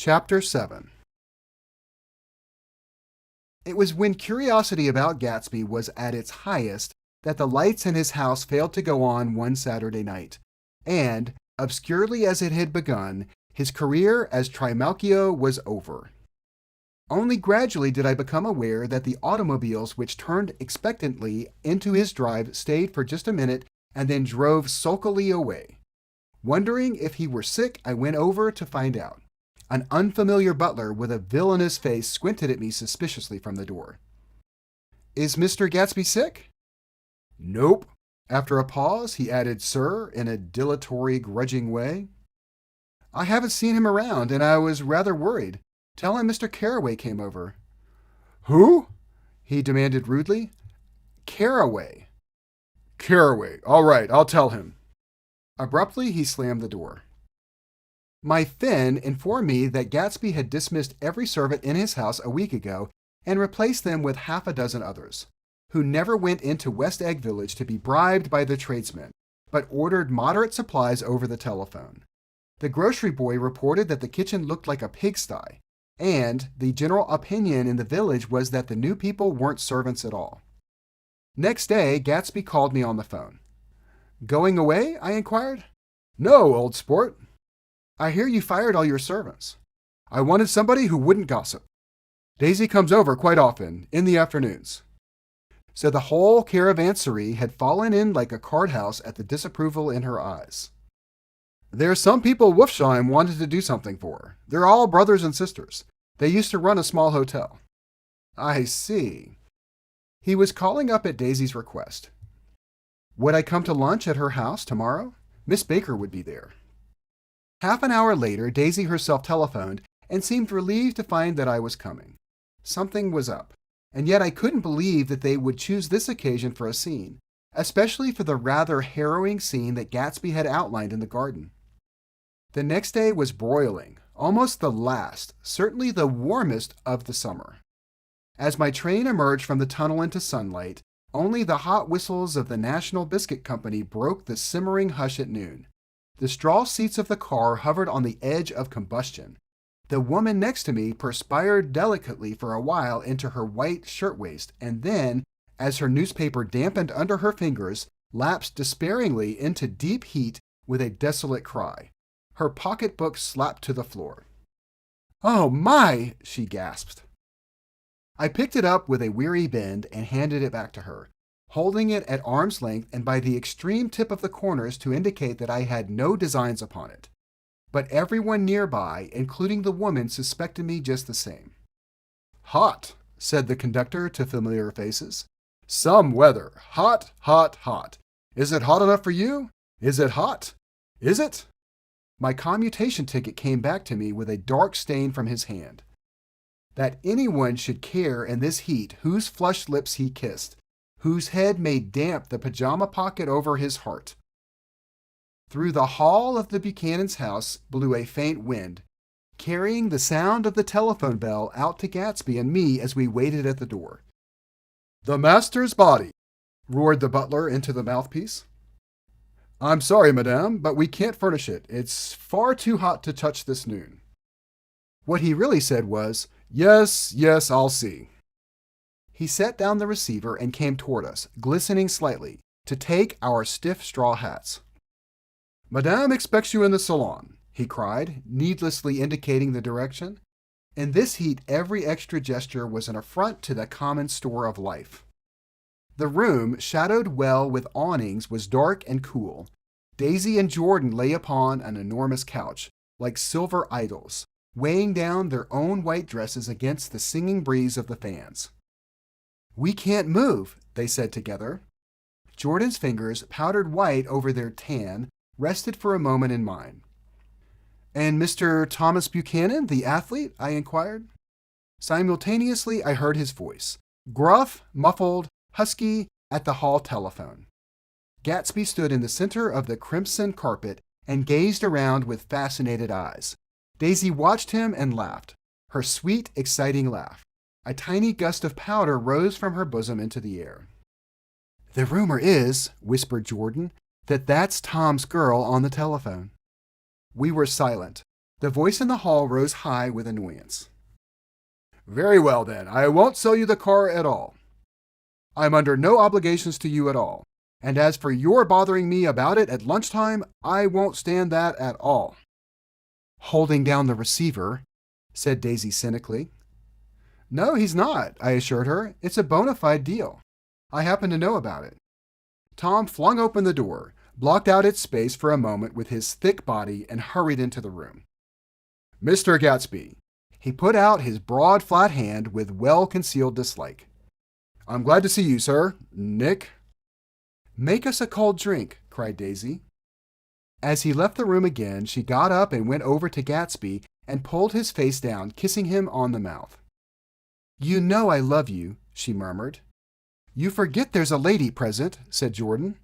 Chapter 7. It was when curiosity about Gatsby was at its highest that the lights in his house failed to go on one Saturday night, and, obscurely as it had begun, his career as Trimalchio was over. Only gradually did I become aware that the automobiles which turned expectantly into his drive stayed for just a minute and then drove sulkily away. Wondering if he were sick, I went over to find out. An unfamiliar butler with a villainous face squinted at me suspiciously from the door. "Is Mr. Gatsby sick?" "Nope." After a pause, he added, "Sir," in a dilatory, grudging way. "I haven't seen him around, and I was rather worried. Tell him Mr. Carraway came over." "Who?" he demanded rudely. "Carraway." "Carraway. All right, I'll tell him." Abruptly, he slammed the door. My Finn informed me that Gatsby had dismissed every servant in his house a week ago and replaced them with half a dozen others, who never went into West Egg Village to be bribed by the tradesmen, but ordered moderate supplies over the telephone. The grocery boy reported that the kitchen looked like a pigsty, and the general opinion in the village was that the new people weren't servants at all. Next day, Gatsby called me on the phone. "Going away?" I inquired. "No, old sport." "I hear you fired all your servants." "I wanted somebody who wouldn't gossip. Daisy comes over quite often, in the afternoons." So the whole caravanserai had fallen in like a card house at the disapproval in her eyes. "There's some people Wolfsheim wanted to do something for. They're all brothers and sisters. They used to run a small hotel." "I see." He was calling up at Daisy's request. Would I come to lunch at her house tomorrow? Miss Baker would be there. Half an hour later, Daisy herself telephoned and seemed relieved to find that I was coming. Something was up, and yet I couldn't believe that they would choose this occasion for a scene, especially for the rather harrowing scene that Gatsby had outlined in the garden. The next day was broiling, almost the last, certainly the warmest of the summer. As my train emerged from the tunnel into sunlight, only the hot whistles of the National Biscuit Company broke the simmering hush at noon. The straw seats of the car hovered on the edge of combustion. The woman next to me perspired delicately for a while into her white shirtwaist, and then, as her newspaper dampened under her fingers, lapsed despairingly into deep heat with a desolate cry. Her pocketbook slapped to the floor. "Oh my!" she gasped. I picked it up with a weary bend and handed it back to her, holding it at arm's length and by the extreme tip of the corners to indicate that I had no designs upon it. But everyone nearby, including the woman, suspected me just the same. "Hot," said the conductor to familiar faces. "Some weather. Hot, hot, hot. Is it hot enough for you? Is it hot? Is it?" My commutation ticket came back to me with a dark stain from his hand. That anyone should care in this heat whose flushed lips he kissed, whose head made damp the pajama pocket over his heart. Through the hall of the Buchanan's house blew a faint wind, carrying the sound of the telephone bell out to Gatsby and me as we waited at the door. "The master's body," roared the butler into the mouthpiece. "I'm sorry, madame, but we can't furnish it. It's far too hot to touch this noon." What he really said was, "Yes, yes, I'll see." He set down the receiver and came toward us, glistening slightly, to take our stiff straw hats. "Madame expects you in the salon," he cried, needlessly indicating the direction. In this heat, every extra gesture was an affront to the common store of life. The room, shadowed well with awnings, was dark and cool. Daisy and Jordan lay upon an enormous couch, like silver idols, weighing down their own white dresses against the singing breeze of the fans. "We can't move," they said together. Jordan's fingers, powdered white over their tan, rested for a moment in mine. "And Mr. Thomas Buchanan, the athlete?" I inquired. Simultaneously, I heard his voice, gruff, muffled, husky, at the hall telephone. Gatsby stood in the center of the crimson carpet and gazed around with fascinated eyes. Daisy watched him and laughed, her sweet, exciting laugh. A tiny gust of powder rose from her bosom into the air. "The rumor is," whispered Jordan, "that that's Tom's girl on the telephone." We were silent. The voice in the hall rose high with annoyance. Very well, then. I won't sell you the car at all. I'm under no obligations to you at all. And as for your bothering me about it at lunchtime, I won't stand that at all. Holding down the receiver, said Daisy cynically. No, he's not, I assured her. It's a bona fide deal. I happen to know about it. Tom flung open the door, blocked out its space for a moment with his thick body, and hurried into the room. Mr. Gatsby. He put out his broad, flat hand with well-concealed dislike. I'm glad to see you, sir. Nick. Make us a cold drink, cried Daisy. As he left the room again, she got up and went over to Gatsby and pulled his face down, kissing him on the mouth. You know I love you, she murmured. You forget there's a lady present, said Jordan.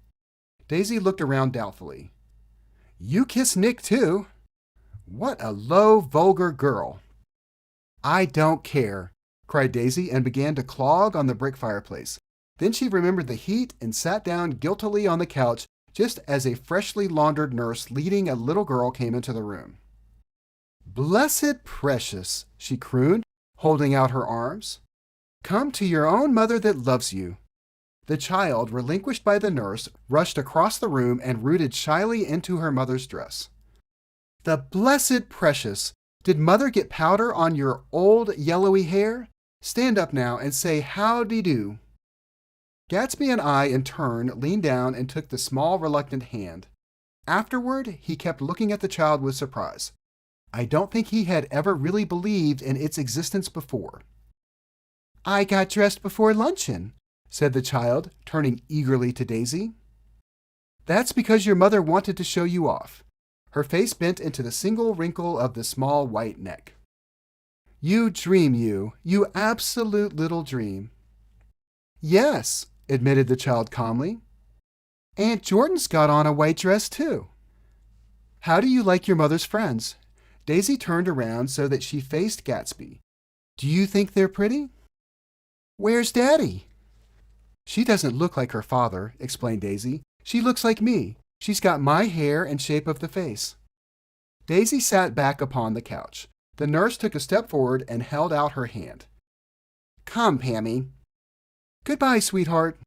Daisy looked around doubtfully. You kiss Nick, too. What a low, vulgar girl. I don't care, cried Daisy and began to clog on the brick fireplace. Then she remembered the heat and sat down guiltily on the couch just as a freshly laundered nurse leading a little girl came into the room. Blessed precious, she crooned, holding out her arms. Come to your own mother that loves you. The child, relinquished by the nurse, rushed across the room and rooted shyly into her mother's dress. The blessed precious! Did mother get powder on your old yellowy hair? Stand up now and say howdy-do. Gatsby and I, in turn, leaned down and took the small, reluctant hand. Afterward, he kept looking at the child with surprise. I don't think he had ever really believed in its existence before. I got dressed before luncheon, said the child, turning eagerly to Daisy. That's because your mother wanted to show you off. Her face bent into the single wrinkle of the small white neck. You dream, you absolute little dream. Yes, admitted the child calmly. Aunt Jordan's got on a white dress, too. How do you like your mother's friends? Daisy turned around so that she faced Gatsby. Do you think they're pretty? Where's Daddy? She doesn't look like her father, explained Daisy. She looks like me. She's got my hair and shape of the face. Daisy sat back upon the couch. The nurse took a step forward and held out her hand. Come, Pammy. Goodbye, sweetheart.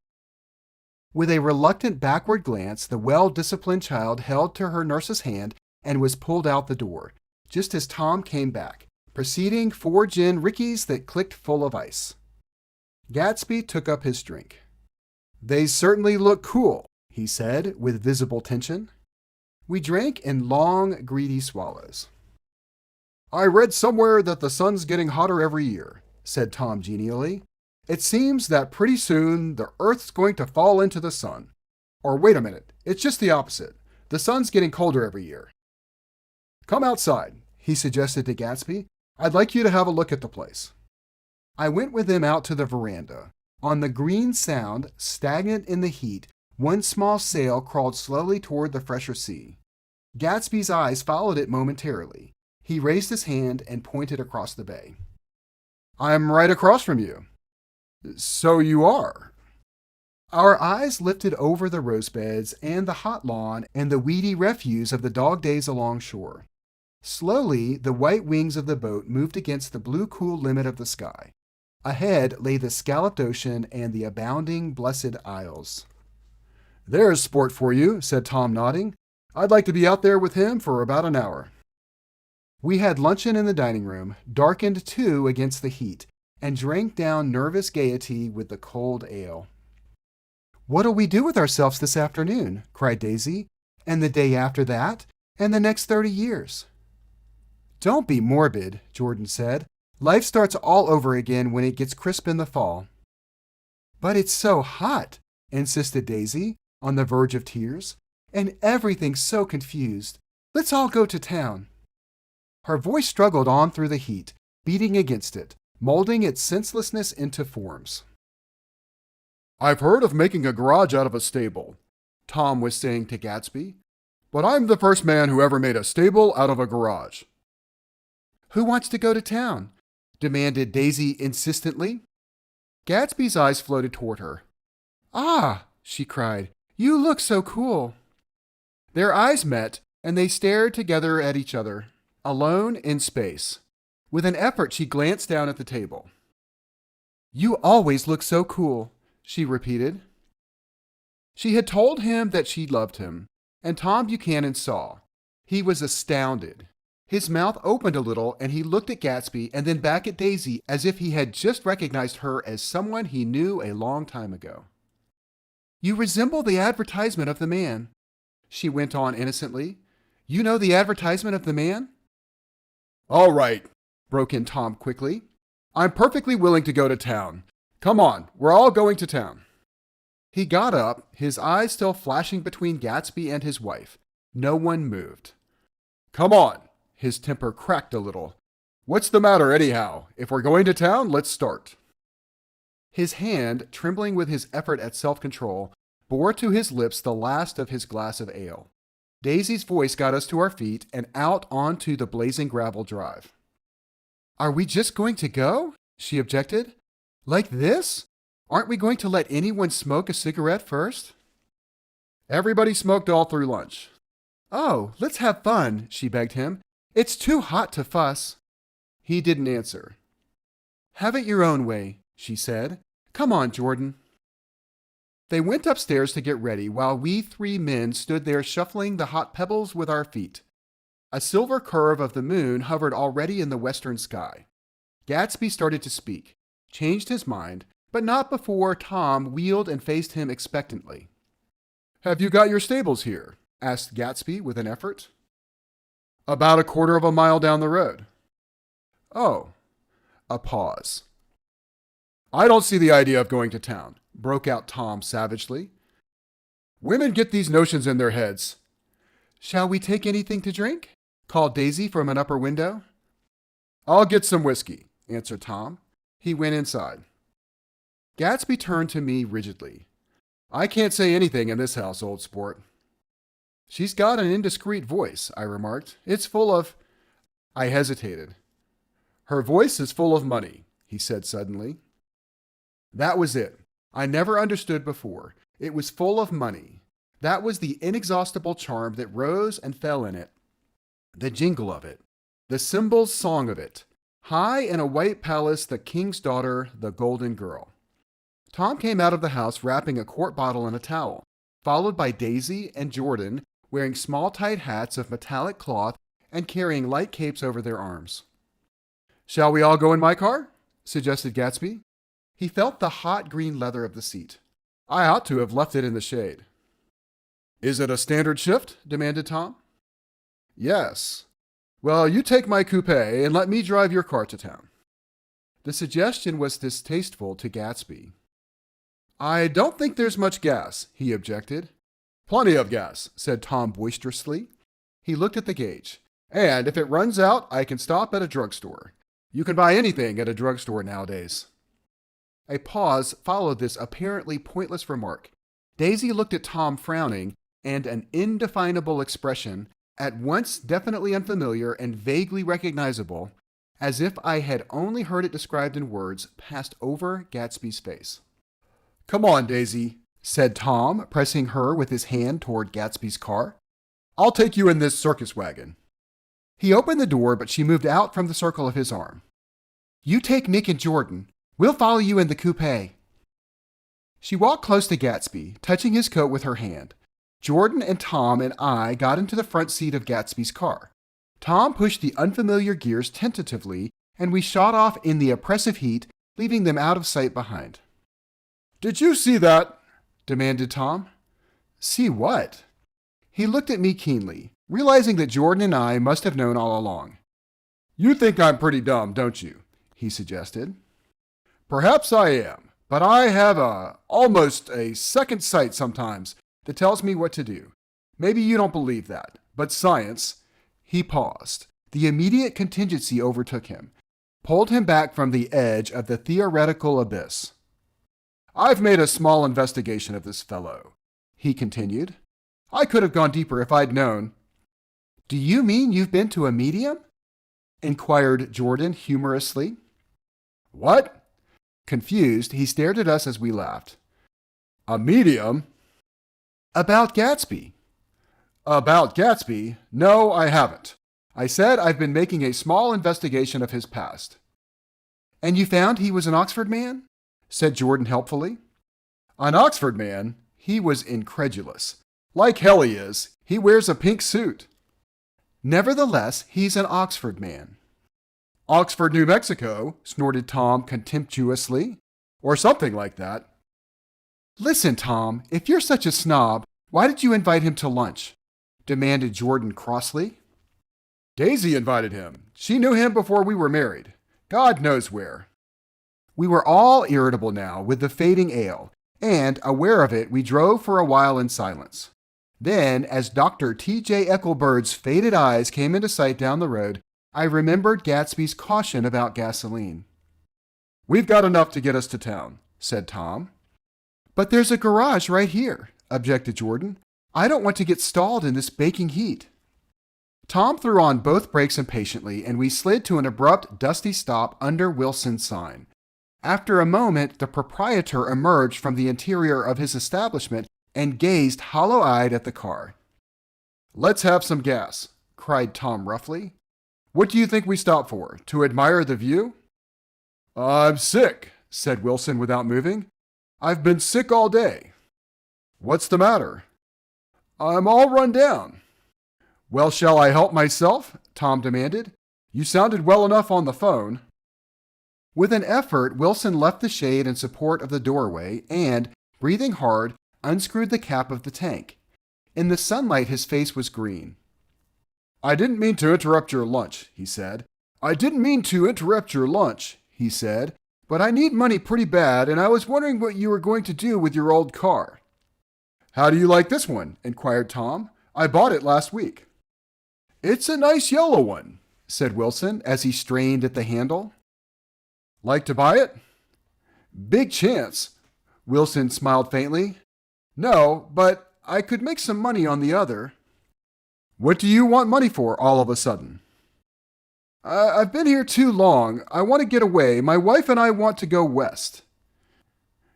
With a reluctant backward glance, the well-disciplined child held to her nurse's hand and was pulled out the door, just as Tom came back, preceding 4 gin rickeys that clicked full of ice. Gatsby took up his drink. They certainly look cool, he said, with visible tension. We drank in long, greedy swallows. I read somewhere that the sun's getting hotter every year, said Tom genially. It seems that pretty soon the Earth's going to fall into the sun. Or wait a minute, it's just the opposite. The sun's getting colder every year. Come outside, he suggested to Gatsby. I'd like you to have a look at the place. I went with him out to the veranda. On the green sound, stagnant in the heat, one small sail crawled slowly toward the fresher sea. Gatsby's eyes followed it momentarily. He raised his hand and pointed across the bay. I'm right across from you. So you are. Our eyes lifted over the rose beds and the hot lawn and the weedy refuse of the dog days along shore. Slowly, the white wings of the boat moved against the blue cool limit of the sky. Ahead lay the scalloped ocean and the abounding blessed isles. There's sport for you, said Tom, nodding. I'd like to be out there with him for about an hour. We had luncheon in the dining room, darkened too against the heat, and drank down nervous gaiety with the cold ale. What'll we do with ourselves this afternoon? Cried Daisy. And the day after that? And the next 30 years? Don't be morbid, Jordan said. Life starts all over again when it gets crisp in the fall. But it's so hot, insisted Daisy, on the verge of tears, and everything's so confused. Let's all go to town. Her voice struggled on through the heat, beating against it, molding its senselessness into forms. I've heard of making a garage out of a stable, Tom was saying to Gatsby, but I'm the first man who ever made a stable out of a garage. Who wants to go to town? Demanded Daisy insistently. Gatsby's eyes floated toward her. Ah, she cried, you look so cool. Their eyes met, and they stared together at each other. Alone in space. With an effort, she glanced down at the table. "You always look so cool," she repeated. She had told him that she loved him, and Tom Buchanan saw. He was astounded. His mouth opened a little, and he looked at Gatsby and then back at Daisy as if he had just recognized her as someone he knew a long time ago. "You resemble the advertisement of the man," she went on innocently. "You know the advertisement of the man?" "All right," broke in Tom quickly. "I'm perfectly willing to go to town. Come on, we're all going to town." He got up, his eyes still flashing between Gatsby and his wife. No one moved. "Come on." His temper cracked a little. "What's the matter anyhow? If we're going to town, let's start." His hand, trembling with his effort at self-control, bore to his lips the last of his glass of ale. Daisy's voice got us to our feet and out onto the blazing gravel drive. "Are we just going to go?" she objected. "Like this? Aren't we going to let anyone smoke a cigarette first?" "Everybody smoked all through lunch." "Oh, let's have fun," she begged him. "It's too hot to fuss." He didn't answer. "Have it your own way," she said. "Come on, Jordan." They went upstairs to get ready while we three men stood there shuffling the hot pebbles with our feet. A silver curve of the moon hovered already in the western sky. Gatsby started to speak, changed his mind, but not before Tom wheeled and faced him expectantly. "Have you got your stables here?" asked Gatsby with an effort. "About a quarter of a mile down the road." "Oh." A pause. "I don't see the idea of going to town," broke out Tom savagely. "Women get these notions in their heads." "Shall we take anything to drink?" called Daisy from an upper window. "I'll get some whiskey," answered Tom. He went inside. Gatsby turned to me rigidly. "I can't say anything in this house, old sport." "She's got an indiscreet voice," I remarked. "It's full of—" I hesitated. "Her voice is full of money," he said suddenly. That was it. I never understood before. It was full of money. That was the inexhaustible charm that rose and fell in it. The jingle of it. The cymbal's song of it. High in a white palace, the king's daughter, the golden girl. Tom came out of the house wrapping a quart bottle in a towel, followed by Daisy and Jordan, wearing small tight hats of metallic cloth and carrying light capes over their arms. "Shall we all go in my car?" suggested Gatsby. He felt the hot green leather of the seat. "I ought to have left it in the shade." "Is it a standard shift?" demanded Tom. "Yes." "Well, you take my coupe and let me drive your car to town." The suggestion was distasteful to Gatsby. "I don't think there's much gas," he objected. "Plenty of gas," said Tom boisterously. He looked at the gauge. "And if it runs out, I can stop at a drugstore. You can buy anything at a drugstore nowadays." A pause followed this apparently pointless remark. Daisy looked at Tom frowning, and an indefinable expression, at once definitely unfamiliar and vaguely recognizable, as if I had only heard it described in words, passed over Gatsby's face. "Come on, Daisy," said Tom, pressing her with his hand toward Gatsby's car. "I'll take you in this circus wagon." He opened the door, but she moved out from the circle of his arm. "You take Nick and Jordan. We'll follow you in the coupe." She walked close to Gatsby, touching his coat with her hand. Jordan and Tom and I got into the front seat of Gatsby's car. Tom pushed the unfamiliar gears tentatively, and we shot off in the oppressive heat, leaving them out of sight behind. "Did you see that?" demanded Tom. "See what?" He looked at me keenly, realizing that Jordan and I must have known all along. "You think I'm pretty dumb, don't you?" he suggested. "Perhaps I am, but I have almost a second sight sometimes that tells me what to do. Maybe you don't believe that, but science—" He paused. The immediate contingency overtook him, pulled him back from the edge of the theoretical abyss. "I've made a small investigation of this fellow," he continued. "I could have gone deeper if I'd known." "Do you mean you've been to a medium?" inquired Jordan humorously. "What?" Confused, he stared at us as we laughed. "A medium?" "About Gatsby." "About Gatsby? No, I haven't. I said I've been making a small investigation of his past. And you found he was an Oxford man? Said Jordan helpfully. An Oxford man? He was incredulous. Like hell he is. He wears a pink suit. Nevertheless, he's an Oxford man. Oxford, New Mexico, snorted Tom contemptuously. Or something like that. Listen, Tom, if you're such a snob, why did you invite him to lunch? Demanded Jordan crossly. Daisy invited him. She knew him before we were married. God knows where. We were all irritable now with the fading ale, and, aware of it, we drove for a while in silence. Then, as Dr. T.J. Eckelbird's faded eyes came into sight down the road, I remembered Gatsby's caution about gasoline. We've got enough to get us to town, said Tom. But there's a garage right here, objected Jordan. I don't want to get stalled in this baking heat. Tom threw on both brakes impatiently, and we slid to an abrupt, dusty stop under Wilson's sign. After a moment, the proprietor emerged from the interior of his establishment and gazed hollow-eyed at the car. Let's have some gas, cried Tom roughly. What do you think we stop for? To admire the view? I'm sick, said Wilson without moving. I've been sick all day. What's the matter? I'm all run down. Well, shall I help myself? Tom demanded. You sounded well enough on the phone. With an effort, Wilson left the shade in support of the doorway and, breathing hard, unscrewed the cap of the tank. In the sunlight, his face was green. I didn't mean to interrupt your lunch, he said. I didn't mean to interrupt your lunch, he said, but I need money pretty bad, and I was wondering what you were going to do with your old car. How do you like this one? Inquired Tom. I bought it last week. It's a nice yellow one, said Wilson as he strained at the handle. Like to buy it? Big chance. Wilson smiled faintly. No, but I could make some money on the other. What do you want money for all of a sudden? I've been here too long. I want to get away. My wife and I want to go west.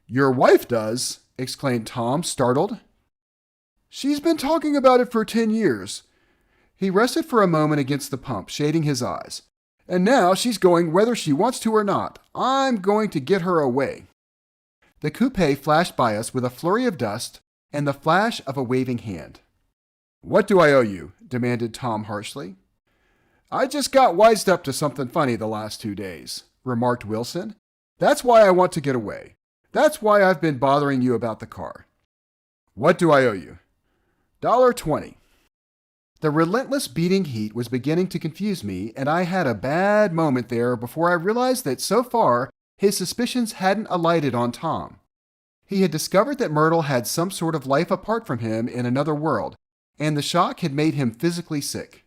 Your wife does? Exclaimed Tom, startled. She's been talking about it for 10 years. He rested for a moment against the pump, shading his eyes. And now she's going whether she wants to or not. I'm going to get her away. The coupe flashed by us with a flurry of dust and the flash of a waving hand. What do I owe you? Demanded Tom harshly. I just got wised up to something funny the last 2 days, remarked Wilson. That's why I want to get away. That's why I've been bothering you about the car. What do I owe you? $1.20. The relentless beating heat was beginning to confuse me, and I had a bad moment there before I realized that so far his suspicions hadn't alighted on Tom. He had discovered that Myrtle had some sort of life apart from him in another world, and the shock had made him physically sick.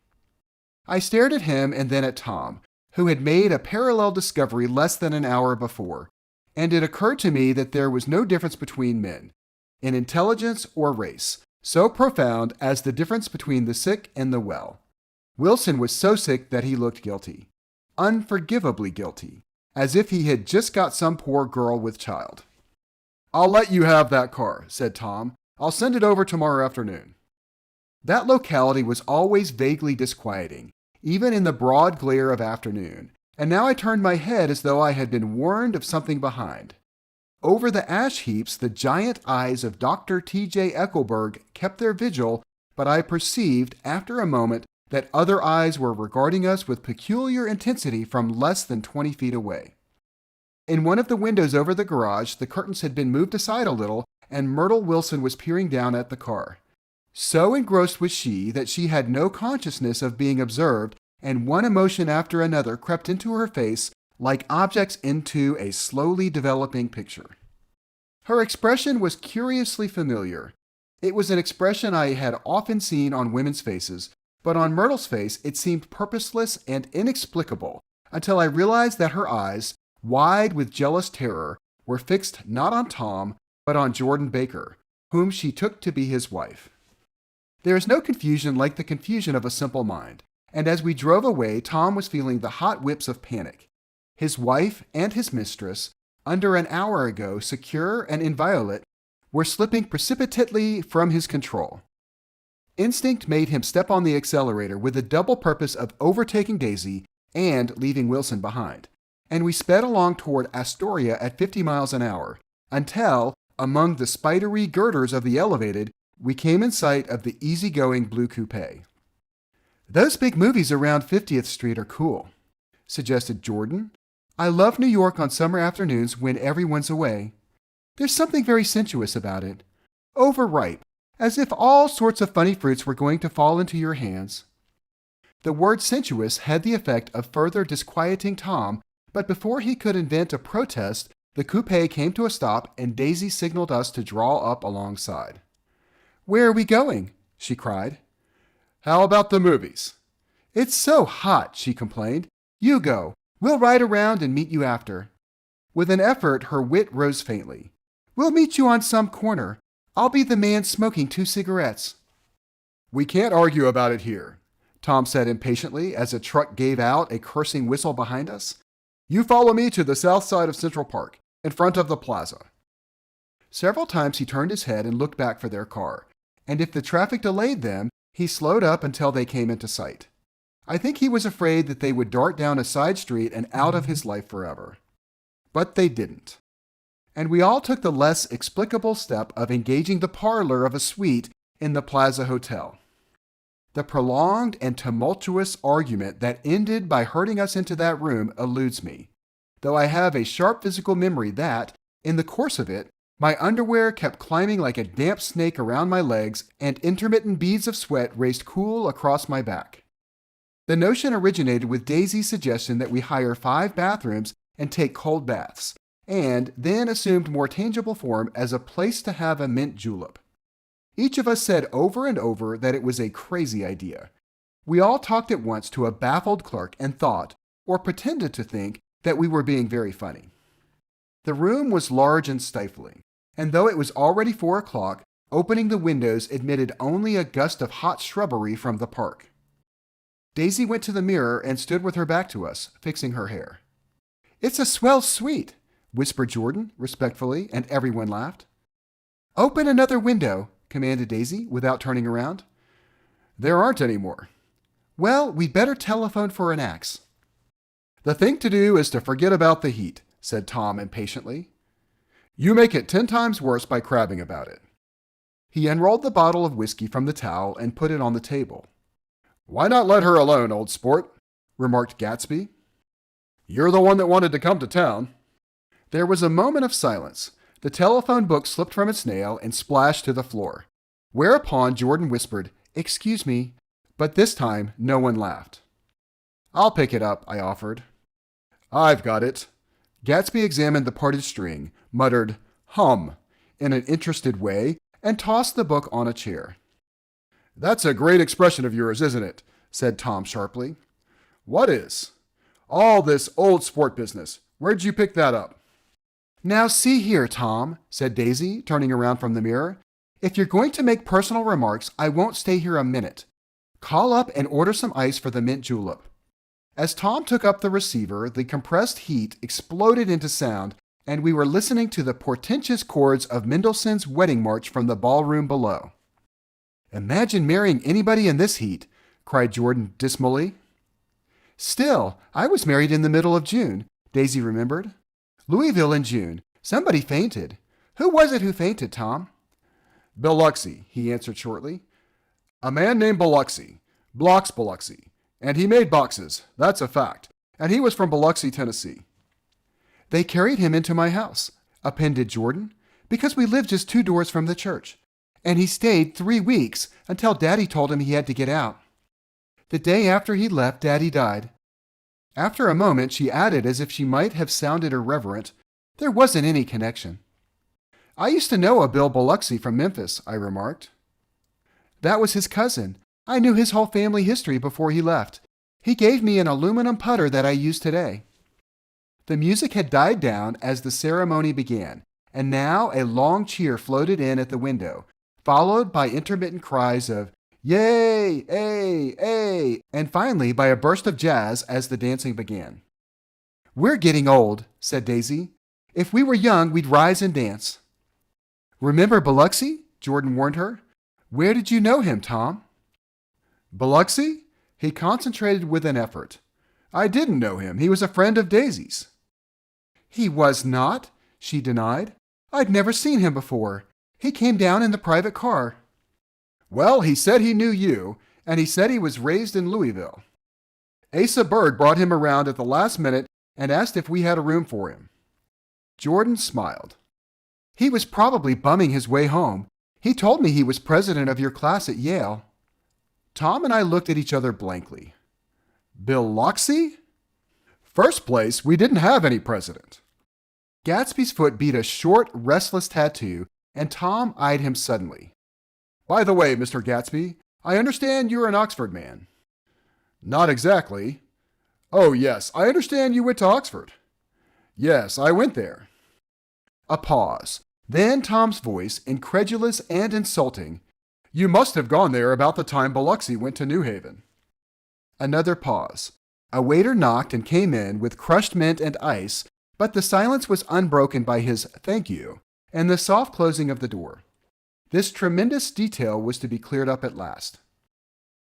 I stared at him and then at Tom, who had made a parallel discovery less than an hour before, and it occurred to me that there was no difference between men, in intelligence or race, so profound as the difference between the sick and the well. Wilson was so sick that he looked guilty, unforgivably guilty, as if he had just got some poor girl with child. I'll let you have that car, said Tom. I'll send it over tomorrow afternoon. That locality was always vaguely disquieting, even in the broad glare of afternoon, and now I turned my head as though I had been warned of something behind. Over the ash heaps, the giant eyes of Dr. T.J. Eckelberg kept their vigil, but I perceived, after a moment, that other eyes were regarding us with peculiar intensity from less than 20 feet away. In one of the windows over the garage, the curtains had been moved aside a little, and Myrtle Wilson was peering down at the car. So engrossed was she that she had no consciousness of being observed, and one emotion after another crept into her face like objects into a slowly developing picture. Her expression was curiously familiar. It was an expression I had often seen on women's faces, but on Myrtle's face it seemed purposeless and inexplicable until I realized that her eyes, wide with jealous terror, were fixed not on Tom, but on Jordan Baker, whom she took to be his wife. There is no confusion like the confusion of a simple mind, and as we drove away, Tom was feeling the hot whips of panic. His wife and his mistress, under an hour ago secure and inviolate, were slipping precipitately from his control. Instinct made him step on the accelerator with the double purpose of overtaking Daisy and leaving Wilson behind, and we sped along toward Astoria at 50 miles an hour, until, among the spidery girders of the elevated, we came in sight of the easygoing blue coupe. "Those big movies around 50th Street are cool," suggested Jordan. "I love New York on summer afternoons when everyone's away. There's something very sensuous about it. Overripe, as if all sorts of funny fruits were going to fall into your hands." The word sensuous had the effect of further disquieting Tom, but before he could invent a protest, the coupe came to a stop and Daisy signaled us to draw up alongside. "Where are we going?" she cried. "How about the movies?" "It's so hot," she complained. "You go. We'll ride around and meet you after." With an effort, her wit rose faintly. "We'll meet you on some corner. I'll be the man smoking 2 cigarettes." "We can't argue about it here," Tom said impatiently as a truck gave out a cursing whistle behind us. "You follow me to the south side of Central Park, in front of the plaza." Several times he turned his head and looked back for their car, and if the traffic delayed them, he slowed up until they came into sight. I think he was afraid that they would dart down a side street and out of his life forever. But they didn't. And we all took the less explicable step of engaging the parlor of a suite in the Plaza Hotel. The prolonged and tumultuous argument that ended by herding us into that room eludes me, though I have a sharp physical memory that, in the course of it, my underwear kept climbing like a damp snake around my legs and intermittent beads of sweat raced cool across my back. The notion originated with Daisy's suggestion that we hire 5 bathrooms and take cold baths, and then assumed more tangible form as a place to have a mint julep. Each of us said over and over that it was a crazy idea. We all talked at once to a baffled clerk and thought, or pretended to think, that we were being very funny. The room was large and stifling, and though it was already 4 o'clock, opening the windows admitted only a gust of hot shrubbery from the park. Daisy went to the mirror and stood with her back to us, fixing her hair. "It's a swell suite," whispered Jordan respectfully, and everyone laughed. "Open another window," commanded Daisy without turning around. "There aren't any more." "Well, we'd better telephone for an axe." "The thing to do is to forget about the heat," said Tom impatiently. "You make it 10 times worse by crabbing about it." He unrolled the bottle of whiskey from the towel and put it on the table. "Why not let her alone, old sport?" remarked Gatsby. "You're the one that wanted to come to town." There was a moment of silence. The telephone book slipped from its nail and splashed to the floor, whereupon Jordan whispered, "Excuse me," but this time no one laughed. "I'll pick it up," I offered. "I've got it." Gatsby examined the parted string, muttered, "Hum," in an interested way, and tossed the book on a chair. "That's a great expression of yours, isn't it?" said Tom sharply. "What is?" "All this old sport business. Where'd you pick that up?" "Now see here, Tom," said Daisy, turning around from the mirror. "If you're going to make personal remarks, I won't stay here a minute. Call up and order some ice for the mint julep." As Tom took up the receiver, the compressed heat exploded into sound, and we were listening to the portentous chords of Mendelssohn's Wedding March from the ballroom below. "Imagine marrying anybody in this heat," cried Jordan dismally. "Still, I was married in the middle of June," Daisy remembered. "Louisville in June. Somebody fainted. Who was it who fainted, Tom?" "Biloxi," he answered shortly. "A man named Biloxi. Blocks Biloxi. And he made boxes. That's a fact. And he was from Biloxi, Tennessee." "They carried him into my house," appended Jordan, "because we lived just 2 doors from the church. And he stayed 3 weeks until Daddy told him he had to get out. The day after he left, Daddy died." After a moment, she added as if she might have sounded irreverent, "There wasn't any connection." "I used to know a Bill Biloxi from Memphis," I remarked. "That was his cousin. I knew his whole family history before he left. He gave me an aluminum putter that I use today." The music had died down as the ceremony began, and now a long cheer floated in at the window, followed by intermittent cries of "Yay! Ay! Ay!" and finally by a burst of jazz as the dancing began. "We're getting old," said Daisy. "If we were young, we'd rise and dance." "Remember Biloxi?" Jordan warned her. "Where did you know him, Tom?" Biloxi? He concentrated with an effort. I didn't know him. He was a friend of Daisy's. He was not, she denied. I'd never seen him before. He came down in the private car. Well, he said he knew you, and he said he was raised in Louisville. Asa Bird brought him around at the last minute and asked if we had a room for him. Jordan smiled. He was probably bumming his way home. He told me he was president of your class at Yale. Tom and I looked at each other blankly. Biloxi? First place, we didn't have any president. Gatsby's foot beat a short, restless tattoo, and Tom eyed him suddenly. By the way, Mr. Gatsby, I understand you're an Oxford man. Not exactly. Oh, yes, I understand you went to Oxford. Yes, I went there. A pause. Then Tom's voice, incredulous and insulting. You must have gone there about the time Biloxi went to New Haven. Another pause. A waiter knocked and came in with crushed mint and ice, but the silence was unbroken by his thank you and the soft closing of the door. This tremendous detail was to be cleared up at last.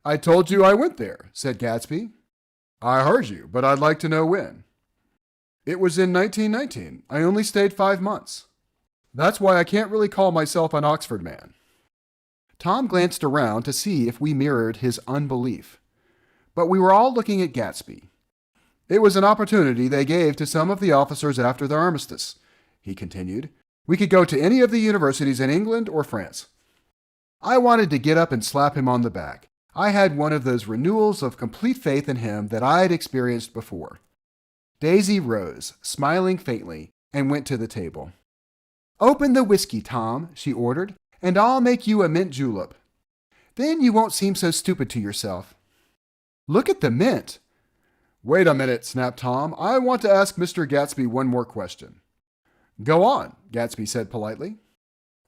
I told you I went there, said Gatsby. I heard you, but I'd like to know when. It was in 1919. I only stayed 5 months. That's why I can't really call myself an Oxford man. Tom glanced around to see if we mirrored his unbelief. But we were all looking at Gatsby. It was an opportunity they gave to some of the officers after the armistice, he continued. We could go to any of the universities in England or France. I wanted to get up and slap him on the back. I had one of those renewals of complete faith in him that I had experienced before. Daisy rose, smiling faintly, and went to the table. Open the whiskey, Tom, she ordered, and I'll make you a mint julep. Then you won't seem so stupid to yourself. Look at the mint. Wait a minute, snapped Tom. I want to ask Mr. Gatsby one more question. Go on, Gatsby said politely.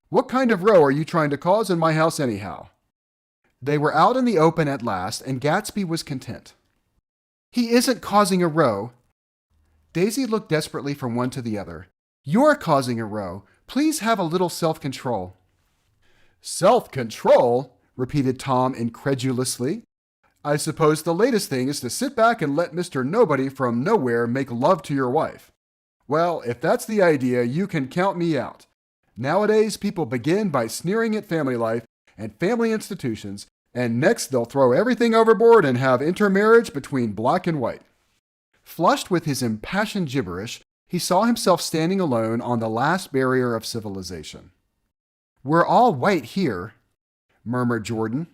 What kind of row are you trying to cause in my house anyhow? They were out in the open at last, and Gatsby was content. He isn't causing a row. Daisy looked desperately from one to the other. You're causing a row. Please have a little self-control. Self-control? Repeated Tom incredulously. I suppose the latest thing is to sit back and let Mr. Nobody from Nowhere make love to your wife. Well, if that's the idea, you can count me out. Nowadays, people begin by sneering at family life and family institutions, and next they'll throw everything overboard and have intermarriage between black and white. Flushed with his impassioned gibberish, he saw himself standing alone on the last barrier of civilization. We're all white here, murmured Jordan.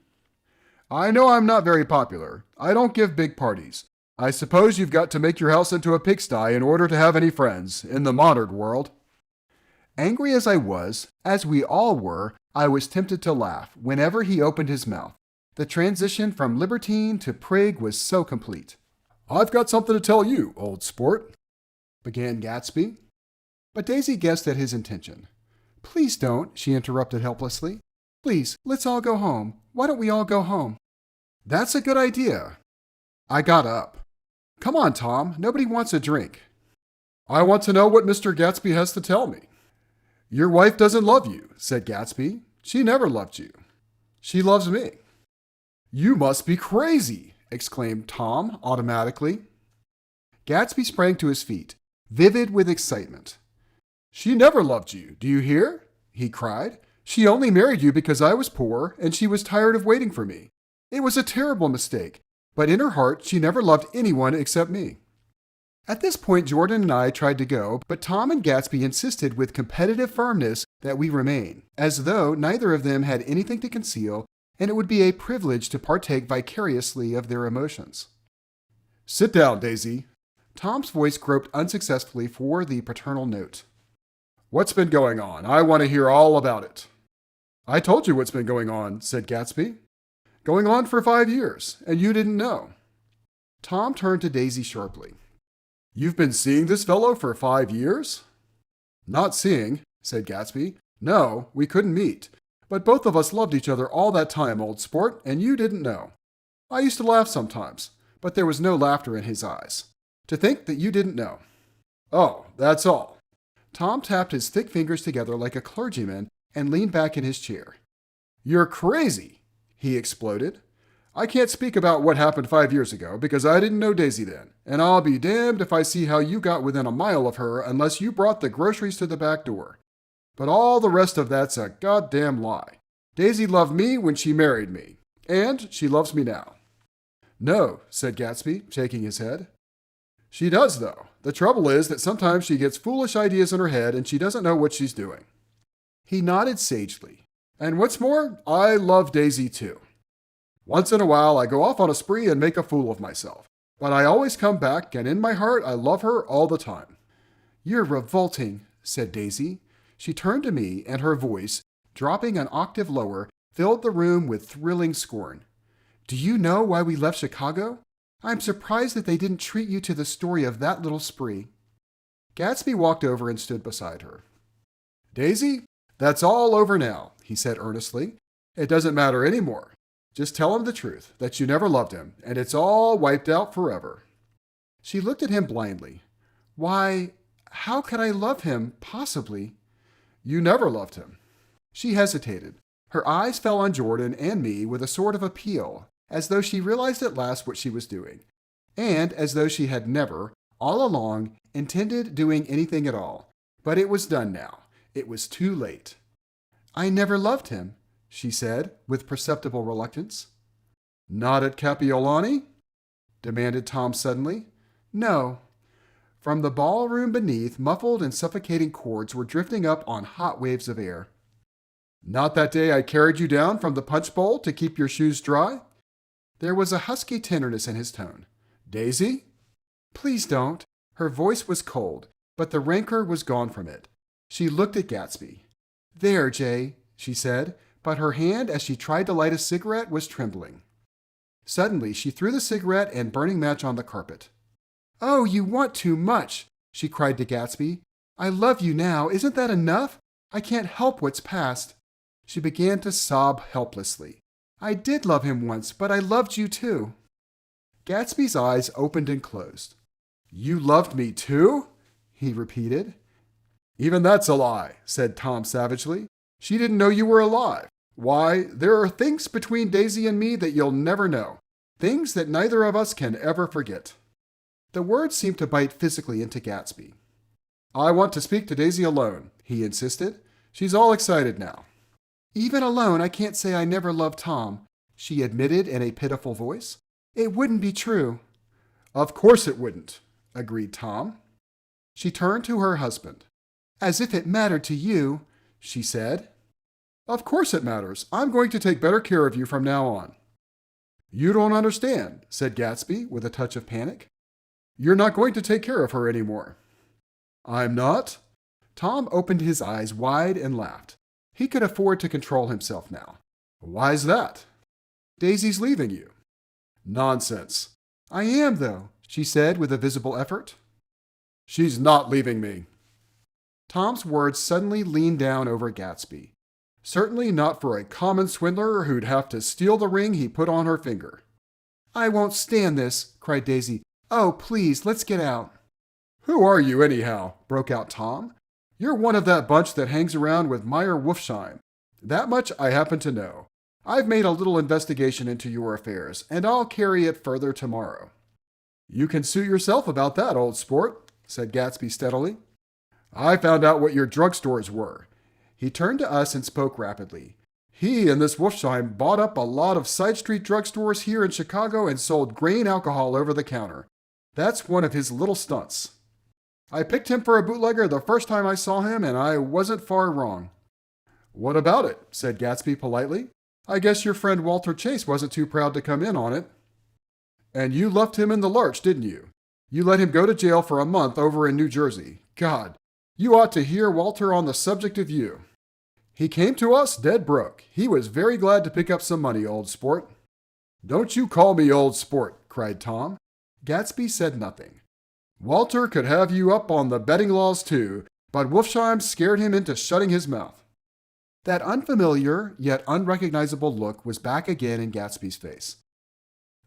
I know I'm not very popular. I don't give big parties. I suppose you've got to make your house into a pigsty in order to have any friends in the modern world. Angry as I was, as we all were, I was tempted to laugh whenever he opened his mouth. The transition from libertine to prig was so complete. I've got something to tell you, old sport, began Gatsby. But Daisy guessed at his intention. Please don't, she interrupted helplessly. Please, let's all go home. Why don't we all go home? That's a good idea. I got up. Come on, Tom. Nobody wants a drink. I want to know what Mr. Gatsby has to tell me. Your wife doesn't love you, said Gatsby. She never loved you. She loves me. You must be crazy, exclaimed Tom automatically. Gatsby sprang to his feet, vivid with excitement. She never loved you, do you hear? He cried. She only married you because I was poor and she was tired of waiting for me. It was a terrible mistake, but in her heart she never loved anyone except me. At this point, Jordan and I tried to go, but Tom and Gatsby insisted with competitive firmness that we remain, as though neither of them had anything to conceal, and it would be a privilege to partake vicariously of their emotions. Sit down, Daisy. Tom's voice groped unsuccessfully for the paternal note. What's been going on? I want to hear all about it. I told you what's been going on, said Gatsby. Going on for 5 years, and you didn't know. Tom turned to Daisy sharply. You've been seeing this fellow for 5 years? Not seeing, said Gatsby. No, we couldn't meet. But both of us loved each other all that time, old sport, and you didn't know. I used to laugh sometimes, but there was no laughter in his eyes. To think that you didn't know. Oh, that's all. Tom tapped his thick fingers together like a clergyman and leaned back in his chair. You're crazy, he exploded. I can't speak about what happened 5 years ago because I didn't know Daisy then, and I'll be damned if I see how you got within a mile of her unless you brought the groceries to the back door. But all the rest of that's a goddamn lie. Daisy loved me when she married me, and she loves me now." "No," said Gatsby, shaking his head. "She does, though. The trouble is that sometimes she gets foolish ideas in her head and she doesn't know what she's doing." He nodded sagely. "And what's more, I love Daisy too. Once in a while, I go off on a spree and make a fool of myself. But I always come back, and in my heart, I love her all the time." "You're revolting," said Daisy. She turned to me, and her voice, dropping an octave lower, filled the room with thrilling scorn. "Do you know why we left Chicago? I'm surprised that they didn't treat you to the story of that little spree." Gatsby walked over and stood beside her. "Daisy, that's all over now," he said earnestly. "It doesn't matter anymore. Just tell him the truth, that you never loved him, and it's all wiped out forever." She looked at him blindly. "Why, how could I love him, possibly?" "You never loved him." She hesitated. Her eyes fell on Jordan and me with a sort of appeal, as though she realized at last what she was doing, and as though she had never, all along, intended doing anything at all. But it was done now. It was too late. "I never loved him," she said, with perceptible reluctance. "Not at Capiolani?" demanded Tom suddenly. "No." From the ballroom beneath, muffled and suffocating chords were drifting up on hot waves of air. "Not that day I carried you down from the punch bowl to keep your shoes dry?" There was a husky tenderness in his tone. "Daisy?" "Please don't." Her voice was cold, but the rancor was gone from it. She looked at Gatsby. "There, Jay," she said, but her hand as she tried to light a cigarette was trembling. Suddenly, she threw the cigarette and burning match on the carpet. "Oh, you want too much," she cried to Gatsby. "I love you now. Isn't that enough? I can't help what's past." She began to sob helplessly. "I did love him once, but I loved you too." Gatsby's eyes opened and closed. "You loved me too?" he repeated. "Even that's a lie," said Tom savagely. "She didn't know you were alive. Why, there are things between Daisy and me that you'll never know. Things that neither of us can ever forget." The words seemed to bite physically into Gatsby. "I want to speak to Daisy alone," he insisted. "She's all excited now." "Even alone, I can't say I never loved Tom," she admitted in a pitiful voice. "It wouldn't be true." "Of course it wouldn't," agreed Tom. She turned to her husband. "As if it mattered to you," she said. "Of course it matters. I'm going to take better care of you from now on." "You don't understand," said Gatsby with a touch of panic. "You're not going to take care of her anymore." "I'm not?" Tom opened his eyes wide and laughed. He could afford to control himself now. "Why's that?" "Daisy's leaving you." "Nonsense." "I am, though," she said with a visible effort. "She's not leaving me." Tom's words suddenly leaned down over Gatsby. Certainly not for a common swindler who'd have to steal the ring he put on her finger. "I won't stand this," cried Daisy. "Oh, please, let's get out." "Who are you, anyhow?" broke out Tom. "You're one of that bunch that hangs around with Meyer Wolfsheim. That much I happen to know. I've made a little investigation into your affairs, and I'll carry it further tomorrow." "You can suit yourself about that, old sport," said Gatsby steadily. "I found out what your drugstores were." He turned to us and spoke rapidly. "He and this Wolfsheim bought up a lot of side street drugstores here in Chicago and sold grain alcohol over the counter. That's one of his little stunts. I picked him for a bootlegger the first time I saw him, and I wasn't far wrong." "What about it?" said Gatsby politely. "I guess your friend Walter Chase wasn't too proud to come in on it." "And you left him in the lurch, didn't you? You let him go to jail for a month over in New Jersey. God, you ought to hear Walter on the subject of you. He came to us dead broke. He was very glad to pick up some money, old sport." "Don't you call me old sport," cried Tom. Gatsby said nothing. "Walter could have you up on the betting laws too, but Wolfsheim scared him into shutting his mouth." That unfamiliar yet unrecognizable look was back again in Gatsby's face.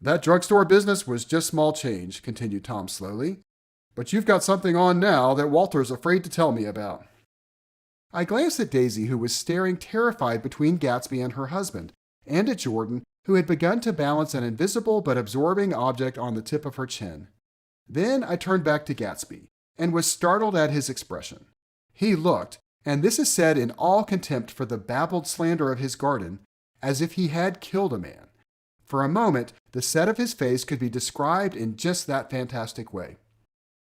"That drugstore business was just small change," continued Tom slowly. "But you've got something on now that Walter's afraid to tell me about." I glanced at Daisy, who was staring terrified between Gatsby and her husband, and at Jordan, who had begun to balance an invisible but absorbing object on the tip of her chin. Then I turned back to Gatsby and was startled at his expression. He looked, and this is said in all contempt for the babbled slander of his garden, as if he had killed a man. For a moment, the set of his face could be described in just that fantastic way.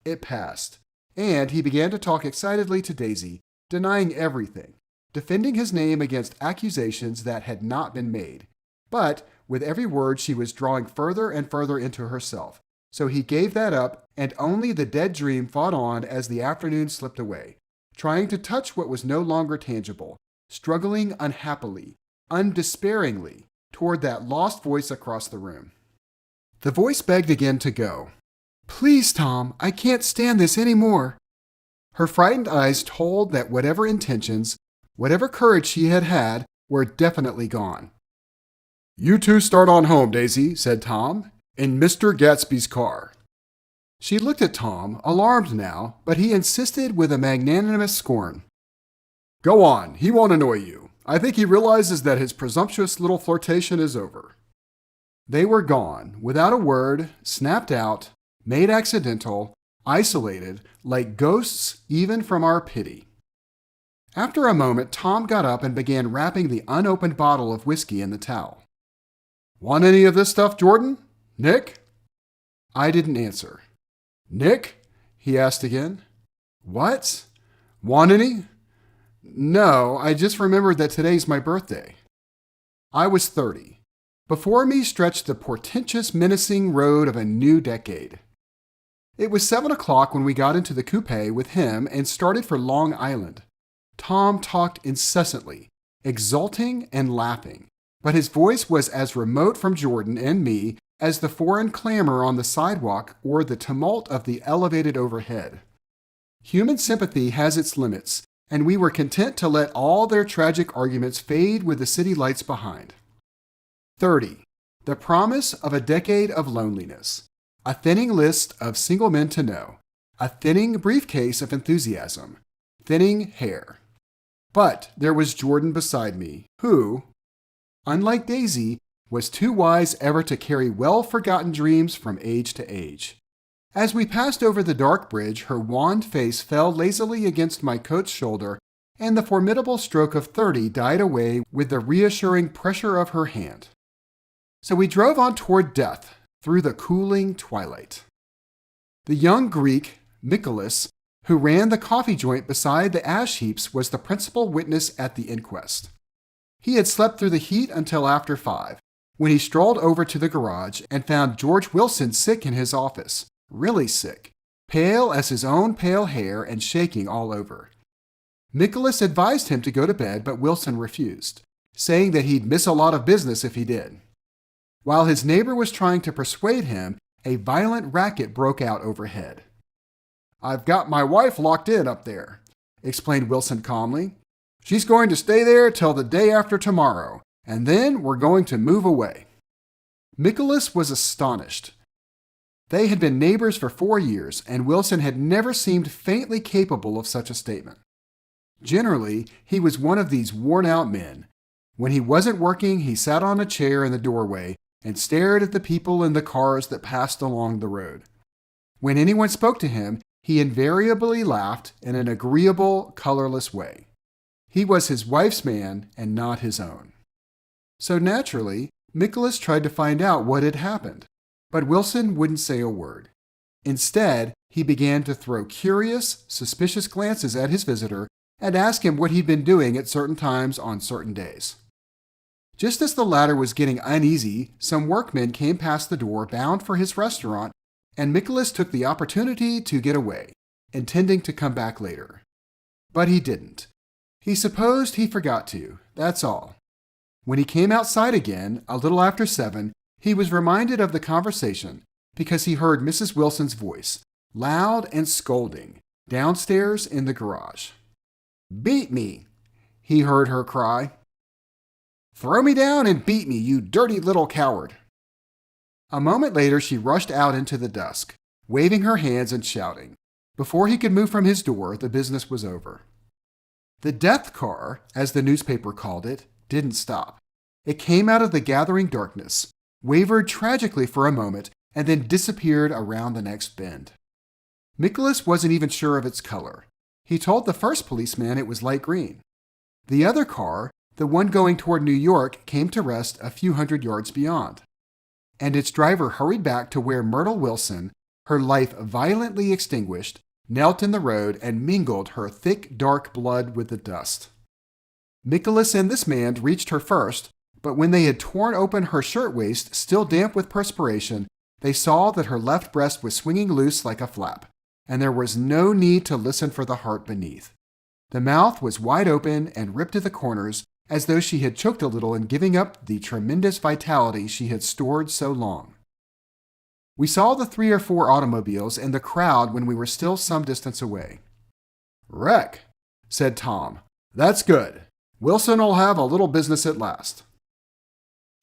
It passed, and he began to talk excitedly to Daisy, denying everything, defending his name against accusations that had not been made. But with every word she was drawing further and further into herself, so he gave that up, and only the dead dream fought on as the afternoon slipped away, trying to touch what was no longer tangible, struggling unhappily, undespairingly, toward that lost voice across the room. The voice begged again to go. "Please, Tom, I can't stand this any more." Her frightened eyes told that whatever intentions, whatever courage she had had, were definitely gone. "You two start on home, Daisy," said Tom, "in Mr. Gatsby's car." She looked at Tom, alarmed now, but he insisted with a magnanimous scorn. "Go on, he won't annoy you. I think he realizes that his presumptuous little flirtation is over." They were gone, without a word, snapped out, made accidental, isolated, like ghosts even from our pity. After a moment, Tom got up and began wrapping the unopened bottle of whiskey in the towel. "Want any of this stuff, Jordan? Nick?" I didn't answer. "Nick?" he asked again. "What? "Want any?" No, I just remembered that today's my birthday." I was 30. Before me stretched the portentous, menacing road of a new decade. It was 7 o'clock when we got into the coupe with him and started for Long Island. Tom talked incessantly, exulting and laughing, but his voice was as remote from Jordan and me as the foreign clamor on the sidewalk or the tumult of the elevated overhead. Human sympathy has its limits, and we were content to let all their tragic arguments fade with the city lights behind. 30. The promise of a decade of loneliness. A thinning list of single men to know. A thinning briefcase of enthusiasm. Thinning hair. But there was Jordan beside me, who, unlike Daisy, was too wise ever to carry well-forgotten dreams from age to age. As we passed over the dark bridge, her wan face fell lazily against my coat's shoulder, and the formidable stroke of 30 died away with the reassuring pressure of her hand. So we drove on toward death through the cooling twilight. The young Greek, Nicholas, who ran the coffee joint beside the ash heaps, was the principal witness at the inquest. He had slept through the heat until after 5, when he strolled over to the garage and found George Wilson sick in his office, really sick, pale as his own pale hair and shaking all over. Nicholas advised him to go to bed, but Wilson refused, saying that he'd miss a lot of business if he did. While his neighbor was trying to persuade him, a violent racket broke out overhead. "I've got my wife locked in up there," explained Wilson calmly. "She's going to stay there till the day after tomorrow, and then we're going to move away." Nicholas was astonished. They had been neighbors for 4 years, and Wilson had never seemed faintly capable of such a statement. Generally, he was one of these worn-out men. When he wasn't working, he sat on a chair in the doorway and stared at the people in the cars that passed along the road. When anyone spoke to him, he invariably laughed in an agreeable, colorless way. He was his wife's man and not his own. So naturally, Nicholas tried to find out what had happened, but Wilson wouldn't say a word. Instead, he began to throw curious, suspicious glances at his visitor and ask him what he'd been doing at certain times on certain days. Just as the latter was getting uneasy, some workmen came past the door bound for his restaurant, and Nicholas took the opportunity to get away, intending to come back later. But he didn't. He supposed he forgot to, that's all. When he came outside again, a little after 7, he was reminded of the conversation because he heard Mrs. Wilson's voice, loud and scolding, downstairs in the garage. "Beat me," he heard her cry. "Throw me down and beat me, you dirty little coward." A moment later, she rushed out into the dusk, waving her hands and shouting. Before he could move from his door, the business was over. The death car, as the newspaper called it, didn't stop. It came out of the gathering darkness, wavered tragically for a moment, and then disappeared around the next bend. Nicholas wasn't even sure of its color. He told the first policeman it was light green. The other car, the one going toward New York, came to rest a few hundred yards beyond. And its driver hurried back to where Myrtle Wilson, her life violently extinguished, knelt in the road and mingled her thick, dark blood with the dust. Nicholas and this man reached her first, but when they had torn open her shirtwaist, still damp with perspiration, they saw that her left breast was swinging loose like a flap, and there was no need to listen for the heart beneath. The mouth was wide open and ripped at the corners, as though she had choked a little in giving up the tremendous vitality she had stored so long. We saw the 3 or 4 automobiles and the crowd when we were still some distance away. "Wreck," said Tom. "That's good. Wilson'll have a little business at last."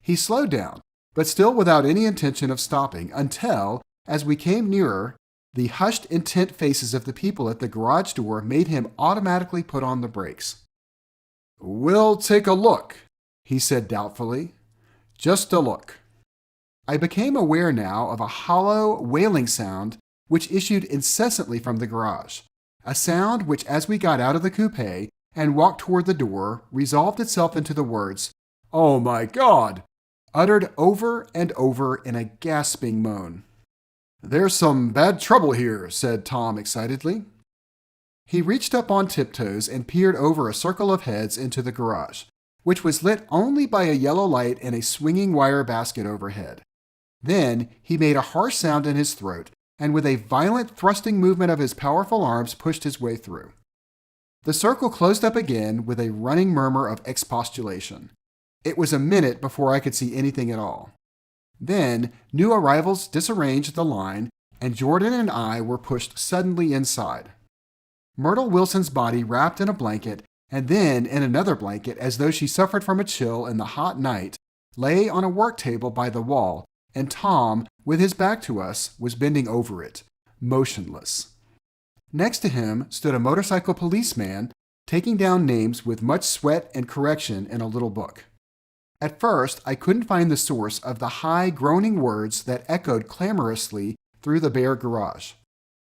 He slowed down, but still without any intention of stopping, until, as we came nearer, the hushed, intent faces of the people at the garage door made him automatically put on the brakes. "We'll take a look," he said doubtfully. "Just a look." I became aware now of a hollow, wailing sound which issued incessantly from the garage, a sound which, as we got out of the coupe and walked toward the door, resolved itself into the words, "Oh my God!" uttered over and over in a gasping moan. "There's some bad trouble here," said Tom excitedly. He reached up on tiptoes and peered over a circle of heads into the garage, which was lit only by a yellow light and a swinging wire basket overhead. Then he made a harsh sound in his throat, and with a violent thrusting movement of his powerful arms pushed his way through. The circle closed up again with a running murmur of expostulation. It was a minute before I could see anything at all. Then new arrivals disarranged the line, and Jordan and I were pushed suddenly inside. Myrtle Wilson's body wrapped in a blanket, and then in another blanket, as though she suffered from a chill in the hot night, lay on a work table by the wall, and Tom, with his back to us, was bending over it, motionless. Next to him stood a motorcycle policeman, taking down names with much sweat and correction in a little book. At first, I couldn't find the source of the high, groaning words that echoed clamorously through the bare garage.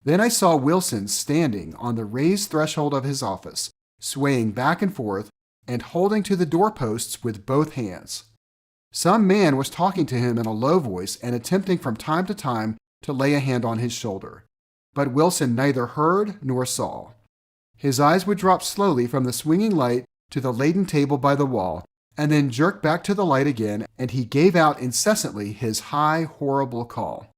Then I saw Wilson standing on the raised threshold of his office, swaying back and forth and holding to the doorposts with both hands. Some man was talking to him in a low voice and attempting from time to time to lay a hand on his shoulder. But Wilson neither heard nor saw. His eyes would drop slowly from the swinging light to the laden table by the wall, and then jerk back to the light again, and he gave out incessantly his high, horrible call.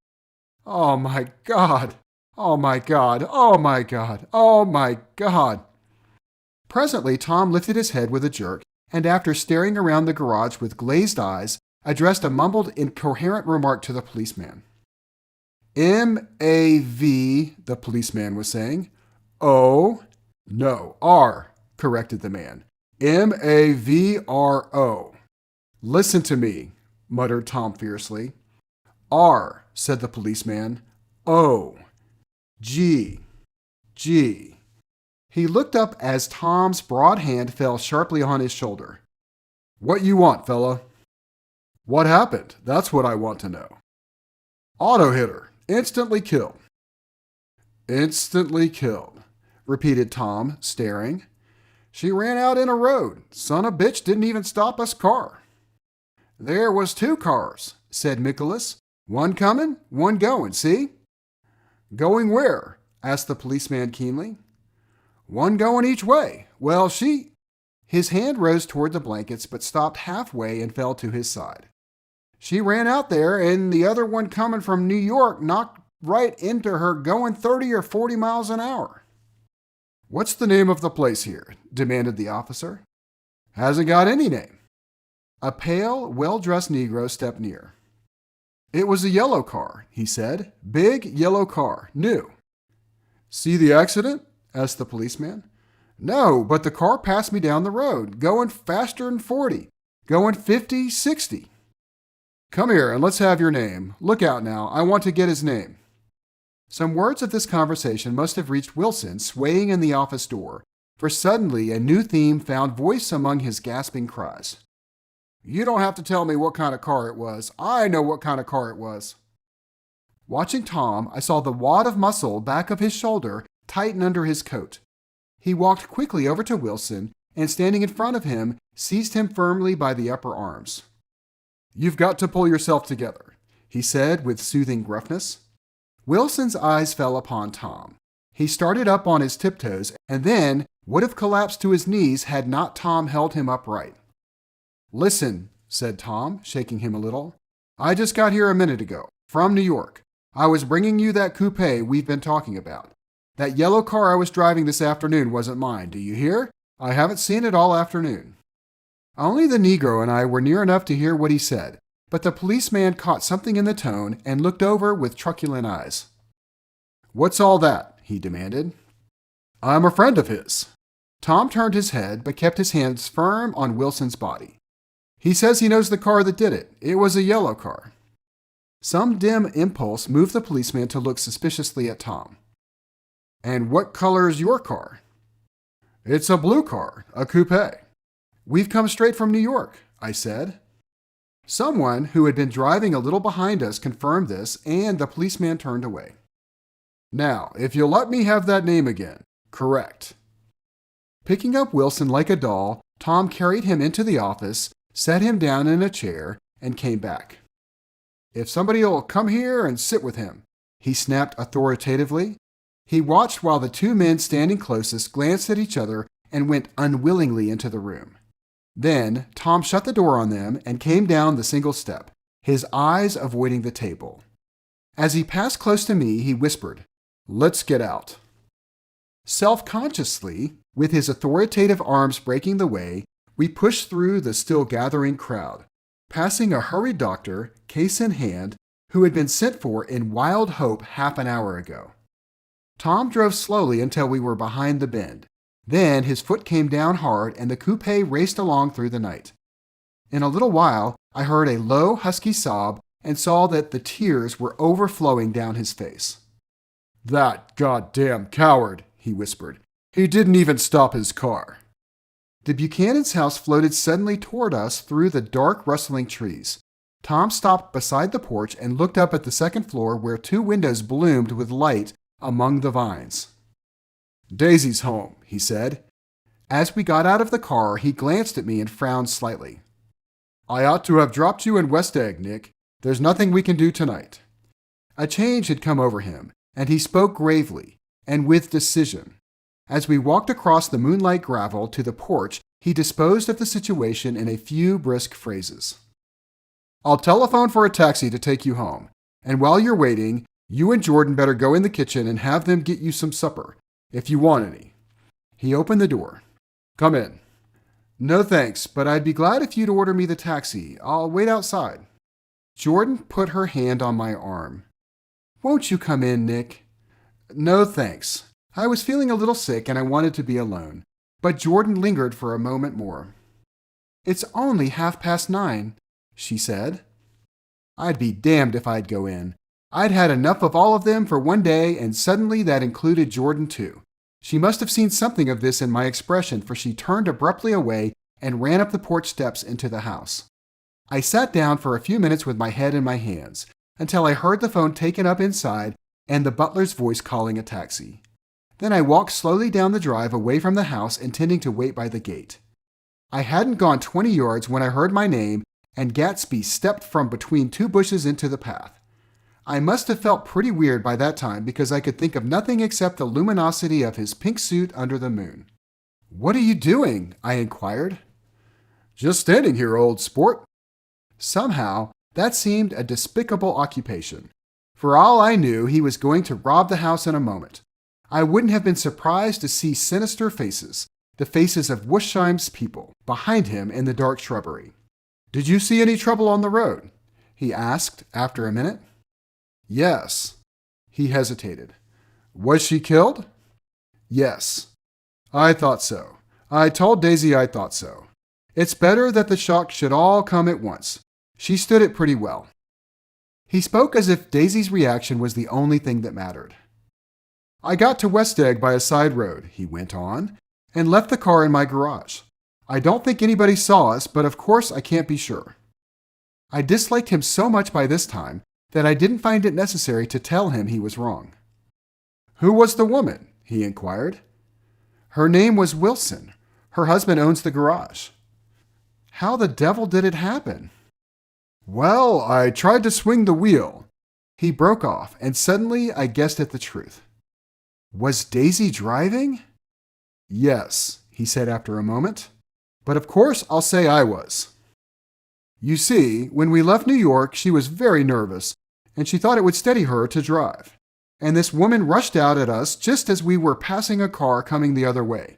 "Oh my God! Oh my God! Oh my God! Oh my God!" Presently, Tom lifted his head with a jerk, and after staring around the garage with glazed eyes, addressed a mumbled, incoherent remark to the policeman. "M-A-V, the policeman was saying. "O, no, R, corrected the man. M-A-V-R-O. "Listen to me," muttered Tom fiercely. "R," said the policeman. "O. G. G." He looked up as Tom's broad hand fell sharply on his shoulder. "What you want, fella?" "What happened? That's what I want to know." "Auto hit her. Instantly killed." "Instantly killed," repeated Tom, staring. "She ran out in a road. Son of a bitch didn't even stop us car." "There was 2 cars," said Nicholas. "One coming, one going, see?" "Going where?" asked the policeman keenly. "One going each way. Well, she—" His hand rose toward the blankets, but stopped halfway and fell to his side. "She ran out there, and the other one coming from New York knocked right into her going 30 or 40 miles an hour." "What's the name of the place here?" demanded the officer. "Hasn't got any name." A pale, well-dressed Negro stepped near. "It was a yellow car," he said. "Big yellow car, new." "See the accident?" asked the policeman. "No, but the car passed me down the road, going faster than 40, going 50, 60. "Come here and let's have your name. Look out now, I want to get his name." Some words of this conversation must have reached Wilson, swaying in the office door, for suddenly a new theme found voice among his gasping cries. You don't have to tell me what kind of car it was. I know what kind of car it was. Watching Tom, I saw the wad of muscle back of his shoulder tighten under his coat. He walked quickly over to Wilson and, standing in front of him, seized him firmly by the upper arms. You've got to pull yourself together, he said with soothing gruffness. Wilson's eyes fell upon Tom. He started up on his tiptoes and then would have collapsed to his knees had not Tom held him upright. Listen, said Tom, shaking him a little. I just got here a minute ago, from New York. I was bringing you that coupe we've been talking about. That yellow car I was driving this afternoon wasn't mine, do you hear? I haven't seen it all afternoon. Only the Negro and I were near enough to hear what he said, but the policeman caught something in the tone and looked over with truculent eyes. What's all that? He demanded. I'm a friend of his. Tom turned his head but kept his hands firm on Wilson's body. He says he knows the car that did it. It was a yellow car. Some dim impulse moved the policeman to look suspiciously at Tom. And what color is your car? It's a blue car, a coupe. We've come straight from New York, I said. Someone who had been driving a little behind us confirmed this, and the policeman turned away. Now, if you'll let me have that name again. Correct. Picking up Wilson like a doll, Tom carried him into the office, set him down in a chair, and came back. If somebody'll come here and sit with him, he snapped authoritatively. He watched while the two men standing closest glanced at each other and went unwillingly into the room. Then Tom shut the door on them and came down the single step, his eyes avoiding the table. As he passed close to me, he whispered, "Let's get out." Self-consciously, with his authoritative arms breaking the way, we pushed through the still gathering crowd, passing a hurried doctor, case in hand, who had been sent for in wild hope half an hour ago. Tom drove slowly until we were behind the bend. Then his foot came down hard and the coupe raced along through the night. In a little while, I heard a low, husky sob and saw that the tears were overflowing down his face. "That goddamn coward," he whispered. "He didn't even stop his car." The Buchanan's house floated suddenly toward us through the dark, rustling trees. Tom stopped beside the porch and looked up at the second floor where two windows bloomed with light among the vines. "Daisy's home," he said. As we got out of the car, he glanced at me and frowned slightly. "I ought to have dropped you in West Egg, Nick. There's nothing we can do tonight." A change had come over him, and he spoke gravely and with decision. As we walked across the moonlight gravel to the porch, he disposed of the situation in a few brisk phrases. "I'll telephone for a taxi to take you home, and while you're waiting, you and Jordan better go in the kitchen and have them get you some supper, if you want any." He opened the door. "Come in." "No thanks, but I'd be glad if you'd order me the taxi. I'll wait outside." Jordan put her hand on my arm. "Won't you come in, Nick?" "No thanks. I was feeling a little sick and I wanted to be alone." But Jordan lingered for a moment more. "It's only 9:30, she said. I'd be damned if I'd go in. I'd had enough of all of them for one day, and suddenly that included Jordan too. She must have seen something of this in my expression, for she turned abruptly away and ran up the porch steps into the house. I sat down for a few minutes with my head in my hands, until I heard the phone taken up inside and the butler's voice calling a taxi. Then I walked slowly down the drive away from the house, intending to wait by the gate. I hadn't gone 20 yards when I heard my name, and Gatsby stepped from between two bushes into the path. I must have felt pretty weird by that time because I could think of nothing except the luminosity of his pink suit under the moon. "What are you doing?" I inquired. "Just standing here, old sport." Somehow, that seemed a despicable occupation. For all I knew, he was going to rob the house in a moment. I wouldn't have been surprised to see sinister faces, the faces of Wushheim's people, behind him in the dark shrubbery. "Did you see any trouble on the road?" he asked after a minute. "Yes." He hesitated. "Was she killed?" "Yes." "I thought so. I told Daisy I thought so. It's better that the shock should all come at once. She stood it pretty well." He spoke as if Daisy's reaction was the only thing that mattered. "I got to West Egg by a side road," he went on, "and left the car in my garage. I don't think anybody saw us, but of course I can't be sure. I disliked him so much by this time that I didn't find it necessary to tell him he was wrong. Who was the woman? He inquired. Her name was Wilson. Her husband owns the garage. How the devil did it happen? Well, I tried to swing the wheel. He broke off, and suddenly I guessed at the truth. Was Daisy driving? Yes, he said after a moment. But of course I'll say I was. You see, when we left New York, she was very nervous, and she thought it would steady her to drive. And this woman rushed out at us just as we were passing a car coming the other way.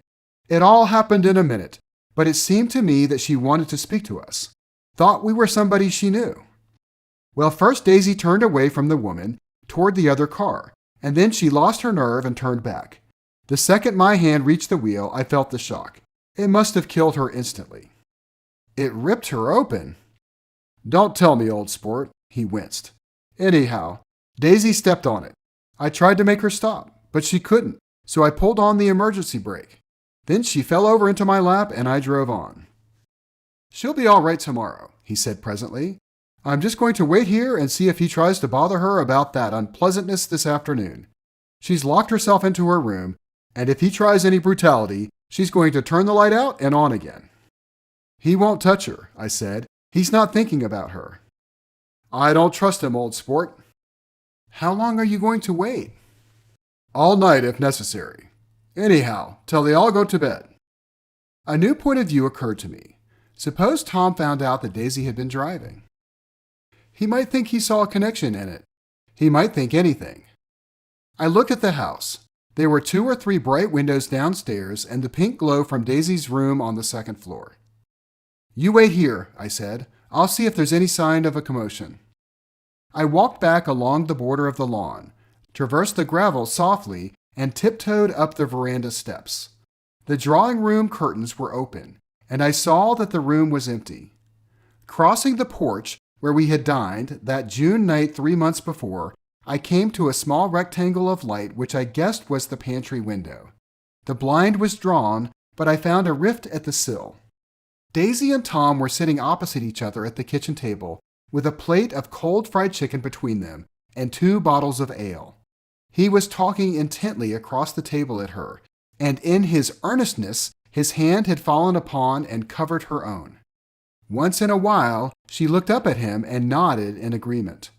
It all happened in a minute, but it seemed to me that she wanted to speak to us. Thought we were somebody she knew. Well, first Daisy turned away from the woman toward the other car, and then she lost her nerve and turned back. The second my hand reached the wheel, I felt the shock. It must have killed her instantly. It ripped her open. Don't tell me, old sport, he winced. Anyhow, Daisy stepped on it. I tried to make her stop, but she couldn't, so I pulled on the emergency brake. Then she fell over into my lap and I drove on. She'll be all right tomorrow, he said presently. I'm just going to wait here and see if he tries to bother her about that unpleasantness this afternoon. She's locked herself into her room, and if he tries any brutality, she's going to turn the light out and on again. He won't touch her, I said. He's not thinking about her. I don't trust him, old sport. How long are you going to wait? All night if necessary. Anyhow, till they all go to bed. A new point of view occurred to me. Suppose Tom found out that Daisy had been driving. He might think he saw a connection in it. He might think anything. I looked at the house. There were 2 or 3 bright windows downstairs and the pink glow from Daisy's room on the second floor. You wait here, I said. I'll see if there's any sign of a commotion. I walked back along the border of the lawn, traversed the gravel softly, and tiptoed up the veranda steps. The drawing room curtains were open, and I saw that the room was empty. Crossing the porch where we had dined that June night 3 months before, I came to a small rectangle of light which I guessed was the pantry window. The blind was drawn, but I found a rift at the sill. Daisy and Tom were sitting opposite each other at the kitchen table, with a plate of cold fried chicken between them and 2 bottles of ale. He was talking intently across the table at her, and in his earnestness, his hand had fallen upon and covered her own. Once in a while, she looked up at him and nodded in agreement.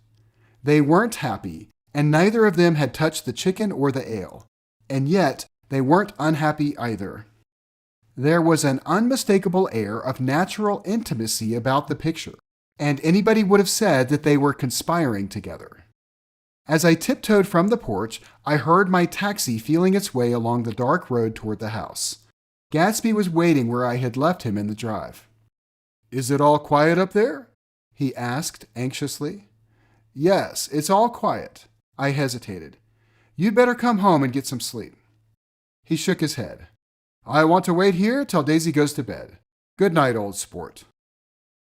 They weren't happy, and neither of them had touched the chicken or the ale, and yet they weren't unhappy either. There was an unmistakable air of natural intimacy about the picture, and anybody would have said that they were conspiring together. As I tiptoed from the porch, I heard my taxi feeling its way along the dark road toward the house. Gatsby was waiting where I had left him in the drive. Is it all quiet up there? He asked anxiously. Yes, it's all quiet. I hesitated. You'd better come home and get some sleep. He shook his head. I want to wait here till Daisy goes to bed. Good night, old sport.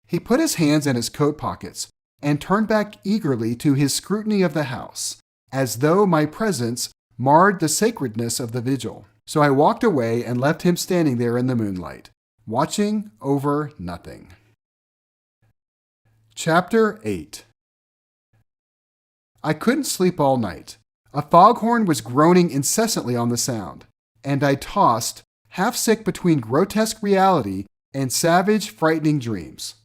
He put his hands in his coat pockets and turned back eagerly to his scrutiny of the house, as though my presence marred the sacredness of the vigil. So I walked away and left him standing there in the moonlight, watching over nothing. Chapter 8. I couldn't sleep all night. A foghorn was groaning incessantly on the sound, and I tossed, half sick between grotesque reality and savage, frightening dreams.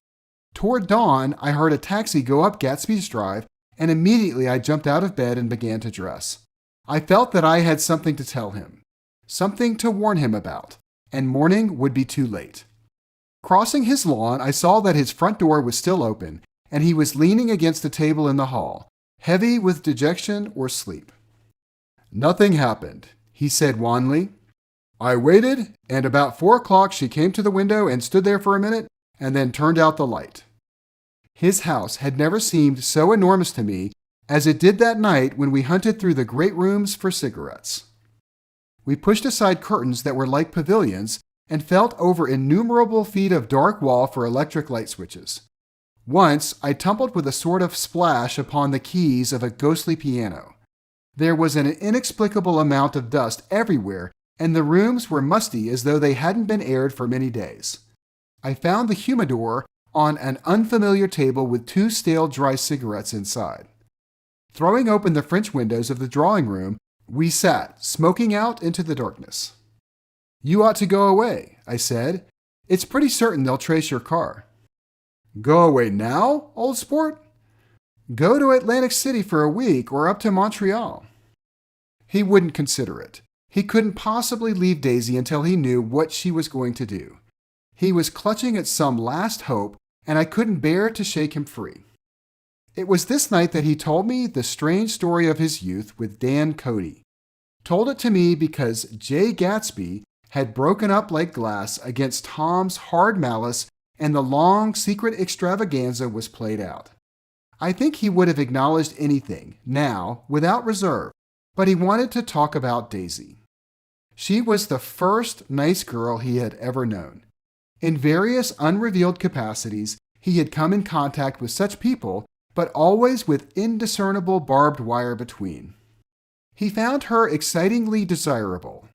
Toward dawn, I heard a taxi go up Gatsby's Drive, and immediately I jumped out of bed and began to dress. I felt that I had something to tell him, something to warn him about, and morning would be too late. Crossing his lawn, I saw that his front door was still open, and he was leaning against a table in the hall, heavy with dejection or sleep. Nothing happened, he said wanly. I waited, and about 4 o'clock she came to the window and stood there for a minute, and then turned out the light. His house had never seemed so enormous to me as it did that night when we hunted through the great rooms for cigarettes. We pushed aside curtains that were like pavilions and felt over innumerable feet of dark wall for electric light switches. Once, I tumbled with a sort of splash upon the keys of a ghostly piano. There was an inexplicable amount of dust everywhere and the rooms were musty as though they hadn't been aired for many days. I found the humidor on an unfamiliar table with 2 stale dry cigarettes inside. Throwing open the French windows of the drawing room, we sat, smoking out into the darkness. "You ought to go away," I said. "It's pretty certain they'll trace your car." "Go away now, old sport?" "Go to Atlantic City for a week or up to Montreal." He wouldn't consider it. He couldn't possibly leave Daisy until he knew what she was going to do. He was clutching at some last hope, and I couldn't bear to shake him free. It was this night that he told me the strange story of his youth with Dan Cody. Told it to me because Jay Gatsby had broken up like glass against Tom's hard malice, and the long, secret extravaganza was played out. I think he would have acknowledged anything, now, without reserve, but he wanted to talk about Daisy. She was the first nice girl he had ever known. In various unrevealed capacities, he had come in contact with such people, but always with indiscernible barbed wire between. He found her excitingly desirable.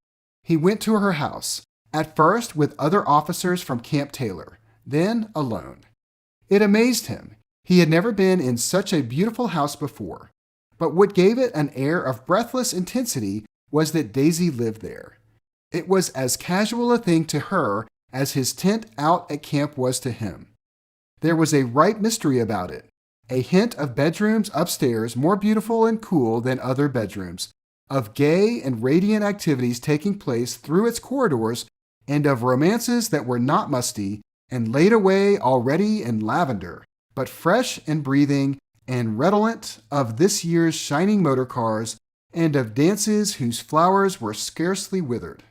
He went to her house, at first with other officers from Camp Taylor, then alone. It amazed him. He had never been in such a beautiful house before, but what gave it an air of breathless intensity was that Daisy lived there. It was as casual a thing to her as his tent out at camp was to him. There was a right mystery about it, a hint of bedrooms upstairs more beautiful and cool than other bedrooms, of gay and radiant activities taking place through its corridors, and of romances that were not musty and laid away already in lavender, but fresh and breathing and redolent of this year's shining motor cars, and of dances whose flowers were scarcely withered.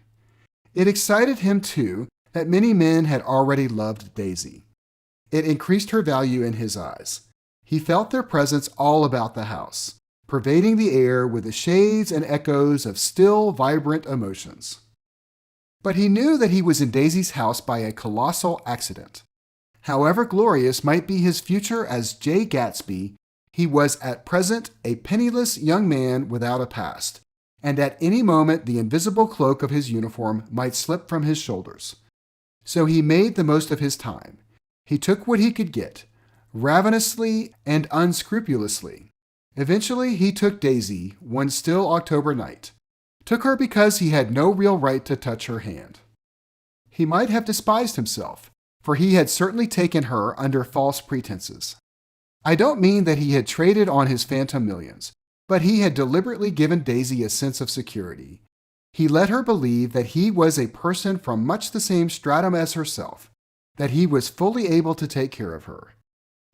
It excited him, too, that many men had already loved Daisy. It increased her value in his eyes. He felt their presence all about the house, pervading the air with the shades and echoes of still, vibrant emotions. But he knew that he was in Daisy's house by a colossal accident. However glorious might be his future as Jay Gatsby, he was at present a penniless young man without a past, and at any moment the invisible cloak of his uniform might slip from his shoulders. So he made the most of his time. He took what he could get, ravenously and unscrupulously. Eventually he took Daisy one still October night. Took her because he had no real right to touch her hand. He might have despised himself, for he had certainly taken her under false pretenses. I don't mean that he had traded on his phantom millions, but he had deliberately given Daisy a sense of security. He let her believe that he was a person from much the same stratum as herself, that he was fully able to take care of her.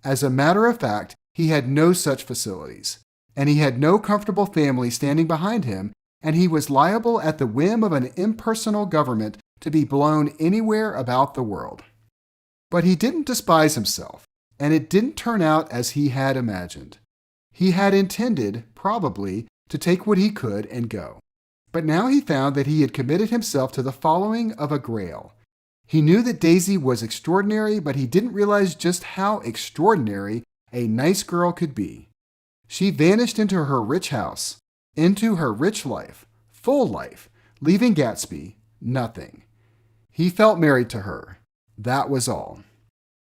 As a matter of fact, he had no such facilities, and he had no comfortable family standing behind him, and he was liable at the whim of an impersonal government to be blown anywhere about the world. But he didn't despise himself, and it didn't turn out as he had imagined. He had intended, probably, to take what he could and go. But now he found that he had committed himself to the following of a grail. He knew that Daisy was extraordinary, but he didn't realize just how extraordinary a nice girl could be. She vanished into her rich house, into her rich life, full life, leaving Gatsby nothing. He felt married to her. That was all.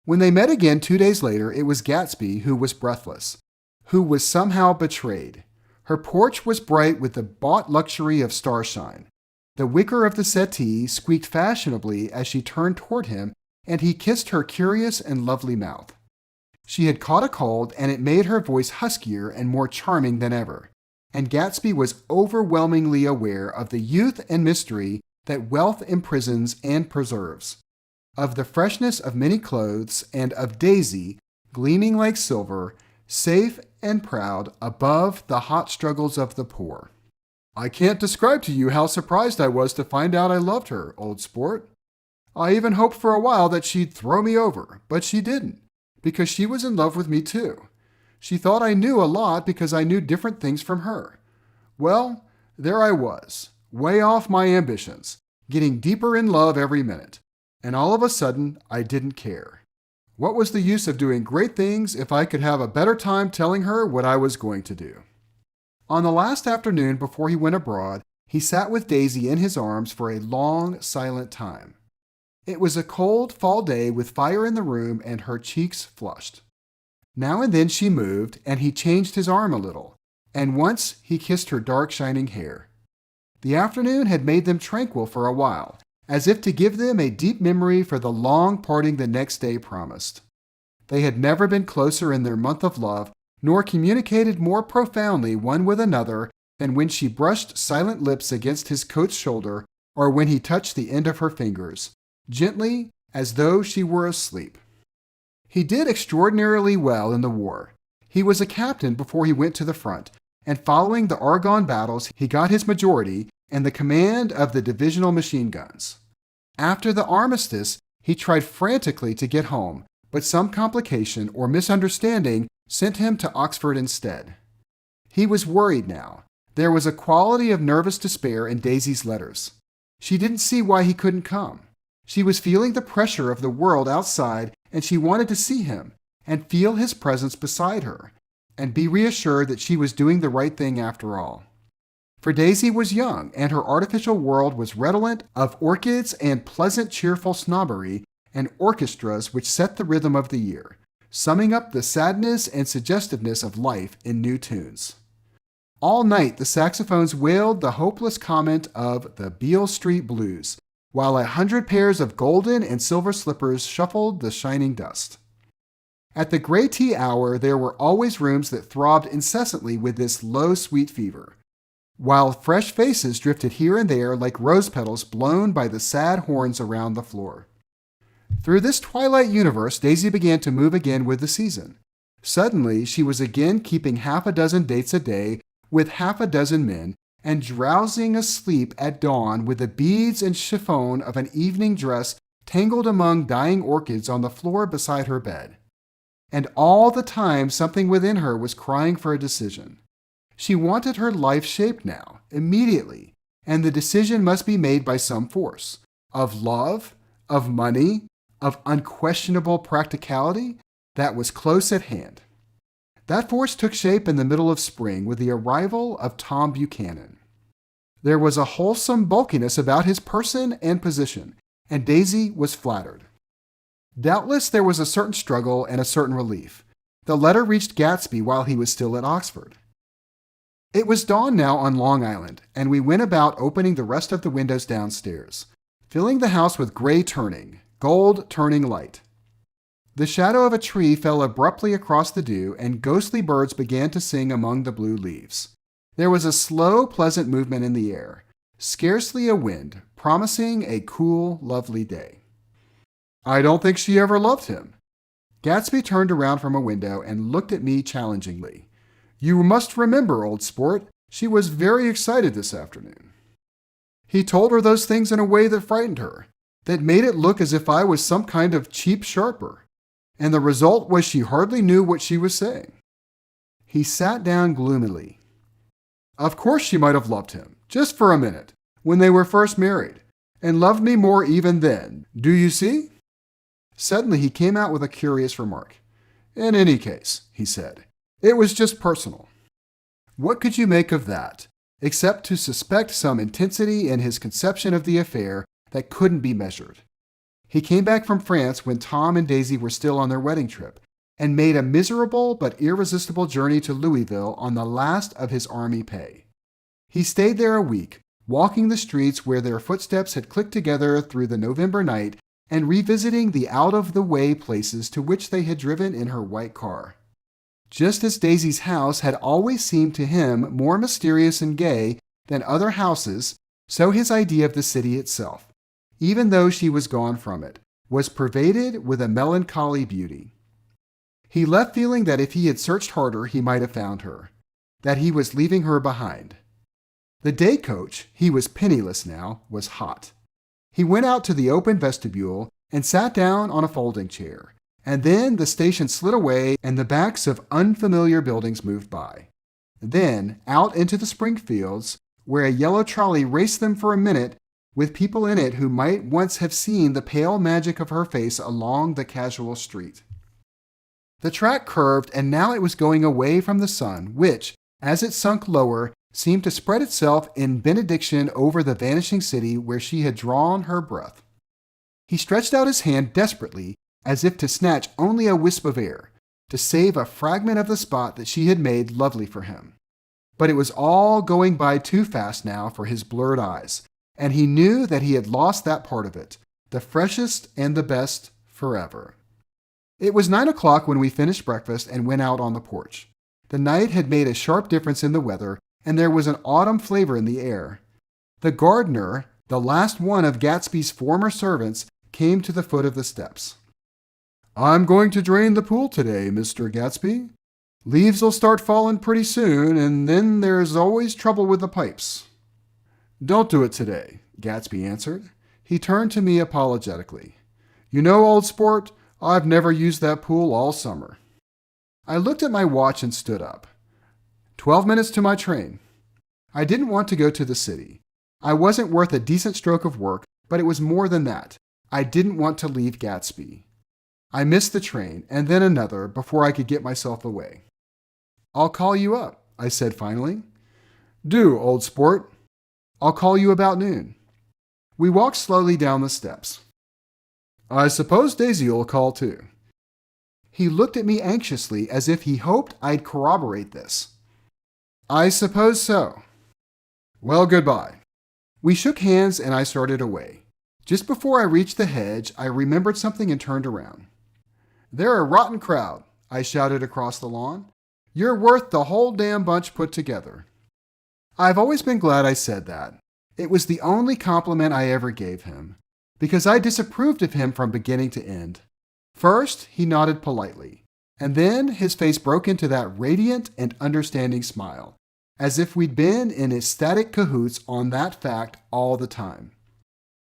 When they met again 2 days later, it was Gatsby who was breathless, who was somehow betrayed. Her porch was bright with the bought luxury of starshine. The wicker of the settee squeaked fashionably as she turned toward him, and he kissed her curious and lovely mouth. She had caught a cold, and it made her voice huskier and more charming than ever. And Gatsby was overwhelmingly aware of the youth and mystery that wealth imprisons and preserves, of the freshness of many clothes, and of Daisy, gleaming like silver, safe and proud above the hot struggles of the poor. I can't describe to you how surprised I was to find out I loved her, old sport. I even hoped for a while that she'd throw me over, but she didn't, because she was in love with me too. She thought I knew a lot because I knew different things from her. Well, there I was, way off my ambitions, getting deeper in love every minute, and all of a sudden I didn't care. What was the use of doing great things if I could have a better time telling her what I was going to do? On the last afternoon before he went abroad, He sat with Daisy in his arms for a long, silent time. It was a cold fall day with fire in the room and her cheeks flushed. Now and then she moved, and he changed his arm a little, and once he kissed her dark, shining hair. The afternoon had made them tranquil for a while, as if to give them a deep memory for the long parting the next day promised. They had never been closer in their month of love, nor communicated more profoundly one with another than when she brushed silent lips against his coat's shoulder or when he touched the end of her fingers, gently as though she were asleep. He did extraordinarily well in the war. He was a captain before he went to the front, and following the Argonne battles, he got his majority and the command of the divisional machine guns. After the armistice, he tried frantically to get home, but some complication or misunderstanding sent him to Oxford instead. He was worried now. There was a quality of nervous despair in Daisy's letters. She didn't see why he couldn't come. She was feeling the pressure of the world outside, and she wanted to see him and feel his presence beside her and be reassured that she was doing the right thing after all. For Daisy was young, and her artificial world was redolent of orchids and pleasant, cheerful snobbery and orchestras which set the rhythm of the year, summing up the sadness and suggestiveness of life in new tunes. All night the saxophones wailed the hopeless comment of the Beale Street Blues, while 100 pairs of golden and silver slippers shuffled the shining dust. At the gray tea hour there were always rooms that throbbed incessantly with this low, sweet fever, while fresh faces drifted here and there like rose petals blown by the sad horns around the floor. Through this twilight universe, Daisy began to move again with the season. Suddenly, she was again keeping half a dozen dates a day with half a dozen men, and drowsing asleep at dawn with the beads and chiffon of an evening dress tangled among dying orchids on the floor beside her bed. And all the time something within her was crying for a decision. She wanted her life shaped now, immediately, and the decision must be made by some force, of love, of money, of unquestionable practicality that was close at hand. That force took shape in the middle of spring with the arrival of Tom Buchanan. There was a wholesome bulkiness about his person and position, and Daisy was flattered. Doubtless there was a certain struggle and a certain relief. The letter reached Gatsby while he was still at Oxford. It was dawn now on Long Island, and we went about opening the rest of the windows downstairs, filling the house with gray turning, gold turning light. The shadow of a tree fell abruptly across the dew, and ghostly birds began to sing among the blue leaves. There was a slow, pleasant movement in the air, scarcely a wind, promising a cool, lovely day. I don't think she ever loved him. Gatsby turned around from a window and looked at me challengingly. You must remember, old sport, she was very excited this afternoon. He told her those things in a way that frightened her, that made it look as if I was some kind of cheap sharper, and the result was she hardly knew what she was saying. He sat down gloomily. Of course she might have loved him, just for a minute, when they were first married, and loved me more even then. Do you see? Suddenly he came out with a curious remark. In any case, he said, it was just personal. What could you make of that, except to suspect some intensity in his conception of the affair that couldn't be measured? He came back from France when Tom and Daisy were still on their wedding trip, and made a miserable but irresistible journey to Louisville on the last of his army pay. He stayed there a week, walking the streets where their footsteps had clicked together through the November night and revisiting the out-of-the-way places to which they had driven in her white car. Just as Daisy's house had always seemed to him more mysterious and gay than other houses, so his idea of the city itself, even though she was gone from it, was pervaded with a melancholy beauty. He left feeling that if he had searched harder, he might have found her, that he was leaving her behind. The day coach, he was penniless now, was hot. He went out to the open vestibule and sat down on a folding chair, and then the station slid away and the backs of unfamiliar buildings moved by. Then out into the spring fields, where a yellow trolley raced them for a minute with people in it who might once have seen the pale magic of her face along the casual street. The track curved, and now it was going away from the sun, which, as it sunk lower, seemed to spread itself in benediction over the vanishing city where she had drawn her breath. He stretched out his hand desperately, as if to snatch only a wisp of air, to save a fragment of the spot that she had made lovely for him. But it was all going by too fast now for his blurred eyes, and he knew that he had lost that part of it, the freshest and the best, forever. It was 9 o'clock when we finished breakfast and went out on the porch. The night had made a sharp difference in the weather, and there was an autumn flavor in the air. The gardener, the last one of Gatsby's former servants, came to the foot of the steps. "I'm going to drain the pool today, Mr. Gatsby. Leaves'll start falling pretty soon, and then there's always trouble with the pipes." "Don't do it today," Gatsby answered. He turned to me apologetically. "You know, old sport, I've never used that pool all summer." I looked at my watch and stood up. 12 minutes to my train. I didn't want to go to the city. I wasn't worth a decent stroke of work, but it was more than that. I didn't want to leave Gatsby. I missed the train, and then another, before I could get myself away. "I'll call you up," I said finally. "Do, old sport. I'll call you about noon." We walked slowly down the steps. "I suppose Daisy'll call too." He looked at me anxiously as if he hoped I'd corroborate this. "I suppose so." "Well, goodbye." We shook hands and I started away. Just before I reached the hedge, I remembered something and turned around. "They're a rotten crowd," I shouted across the lawn. "You're worth the whole damn bunch put together." I've always been glad I said that. It was the only compliment I ever gave him, because I disapproved of him from beginning to end. First, he nodded politely, and then his face broke into that radiant and understanding smile, as if we'd been in ecstatic cahoots on that fact all the time.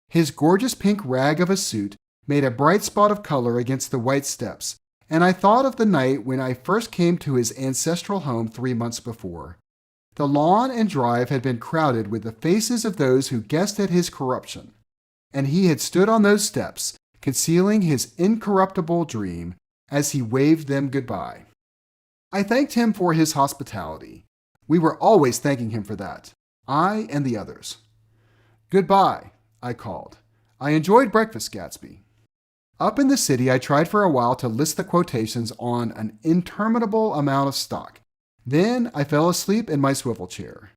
His gorgeous pink rag of a suit made a bright spot of color against the white steps, and I thought of the night when I first came to his ancestral home 3 months before. The lawn and drive had been crowded with the faces of those who guessed at his corruption, and he had stood on those steps, concealing his incorruptible dream as he waved them goodbye. I thanked him for his hospitality. We were always thanking him for that, I and the others. "Goodbye," I called. "I enjoyed breakfast, Gatsby." Up in the city, I tried for a while to list the quotations on an interminable amount of stock. Then I fell asleep in my swivel chair.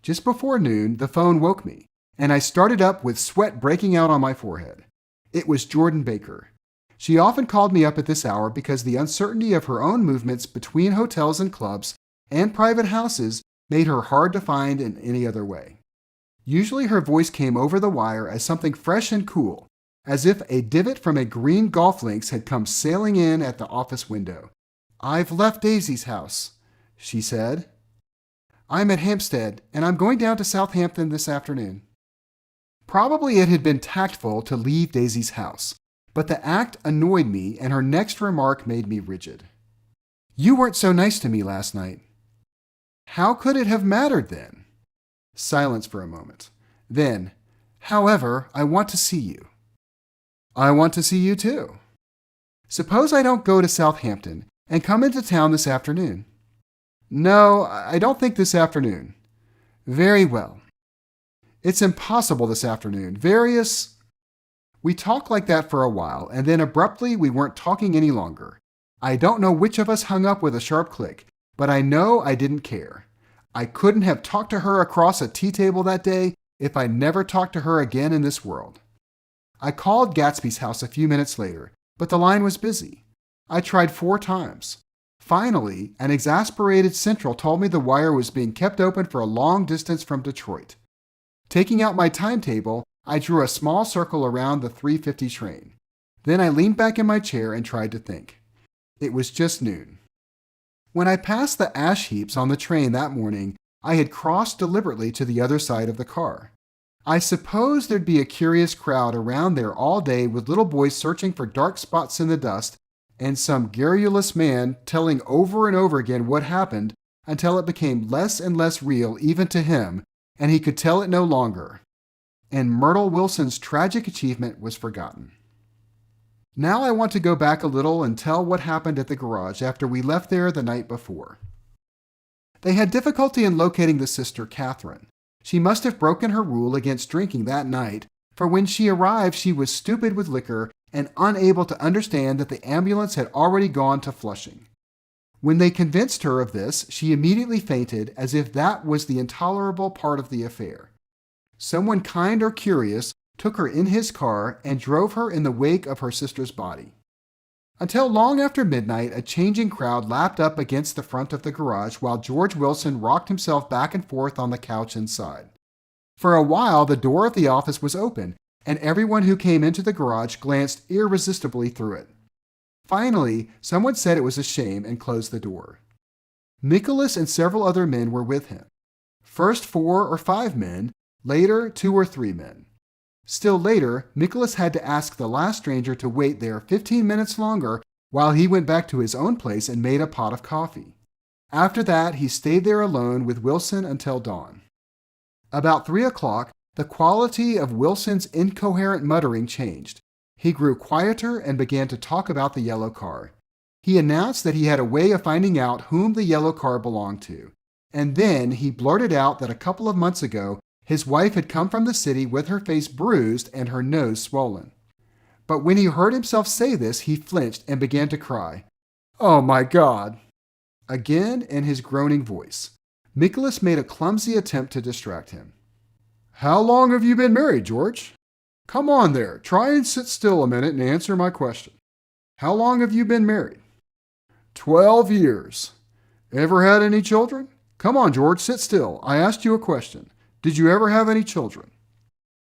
Just before noon, the phone woke me, and I started up with sweat breaking out on my forehead. It was Jordan Baker. She often called me up at this hour because the uncertainty of her own movements between hotels and clubs and private houses made her hard to find in any other way. Usually her voice came over the wire as something fresh and cool, as if a divot from a green golf links had come sailing in at the office window. "I've left Daisy's house," she said. "I'm at Hampstead, and I'm going down to Southampton this afternoon." Probably it had been tactful to leave Daisy's house, but the act annoyed me, and her next remark made me rigid. "You weren't so nice to me last night." How could it have mattered then? Silence for a moment. Then, "However, I want to see you." "I want to see you too." "Suppose I don't go to Southampton and come into town this afternoon." "No, I don't think this afternoon." "Very well." "It's impossible this afternoon. We talked like that for a while, and then abruptly we weren't talking any longer. I don't know which of us hung up with a sharp click, but I know I didn't care. I couldn't have talked to her across a tea table that day if I never talked to her again in this world. I called Gatsby's house a few minutes later, but the line was busy. I tried 4 times. Finally, an exasperated central told me the wire was being kept open for a long distance from Detroit. Taking out my timetable, I drew a small circle around the 3:50 train. Then I leaned back in my chair and tried to think. It was just noon. When I passed the ash heaps on the train that morning, I had crossed deliberately to the other side of the car. I suppose there'd be a curious crowd around there all day with little boys searching for dark spots in the dust and some garrulous man telling over and over again what happened until it became less and less real even to him, and he could tell it no longer. And Myrtle Wilson's tragic achievement was forgotten. Now I want to go back a little and tell what happened at the garage after we left there the night before. They had difficulty in locating the sister, Catherine. She must have broken her rule against drinking that night, for when she arrived, she was stupid with liquor and unable to understand that the ambulance had already gone to Flushing. When they convinced her of this, she immediately fainted as if that was the intolerable part of the affair. Someone kind or curious took her in his car and drove her in the wake of her sister's body. Until long after midnight, a changing crowd lapped up against the front of the garage while George Wilson rocked himself back and forth on the couch inside. For a while, the door of the office was open, and everyone who came into the garage glanced irresistibly through it. Finally, someone said it was a shame and closed the door. Nicholas and several other men were with him. First 4 or 5 men, later 2 or 3 men. Still later, Nicholas had to ask the last stranger to wait there 15 minutes longer while he went back to his own place and made a pot of coffee. After that, he stayed there alone with Wilson until dawn. About 3 o'clock, the quality of Wilson's incoherent muttering changed. He grew quieter and began to talk about the yellow car. He announced that he had a way of finding out whom the yellow car belonged to. And then he blurted out that a couple of months ago, his wife had come from the city with her face bruised and her nose swollen. But when he heard himself say this, he flinched and began to cry. "Oh my God!" Again in his groaning voice. Nicholas made a clumsy attempt to distract him. "How long have you been married, George? Come on there, try and sit still a minute and answer my question. How long have you been married?" 12 years. Ever had any children? Come on, George, sit still. I asked you a question. Did you ever have any children?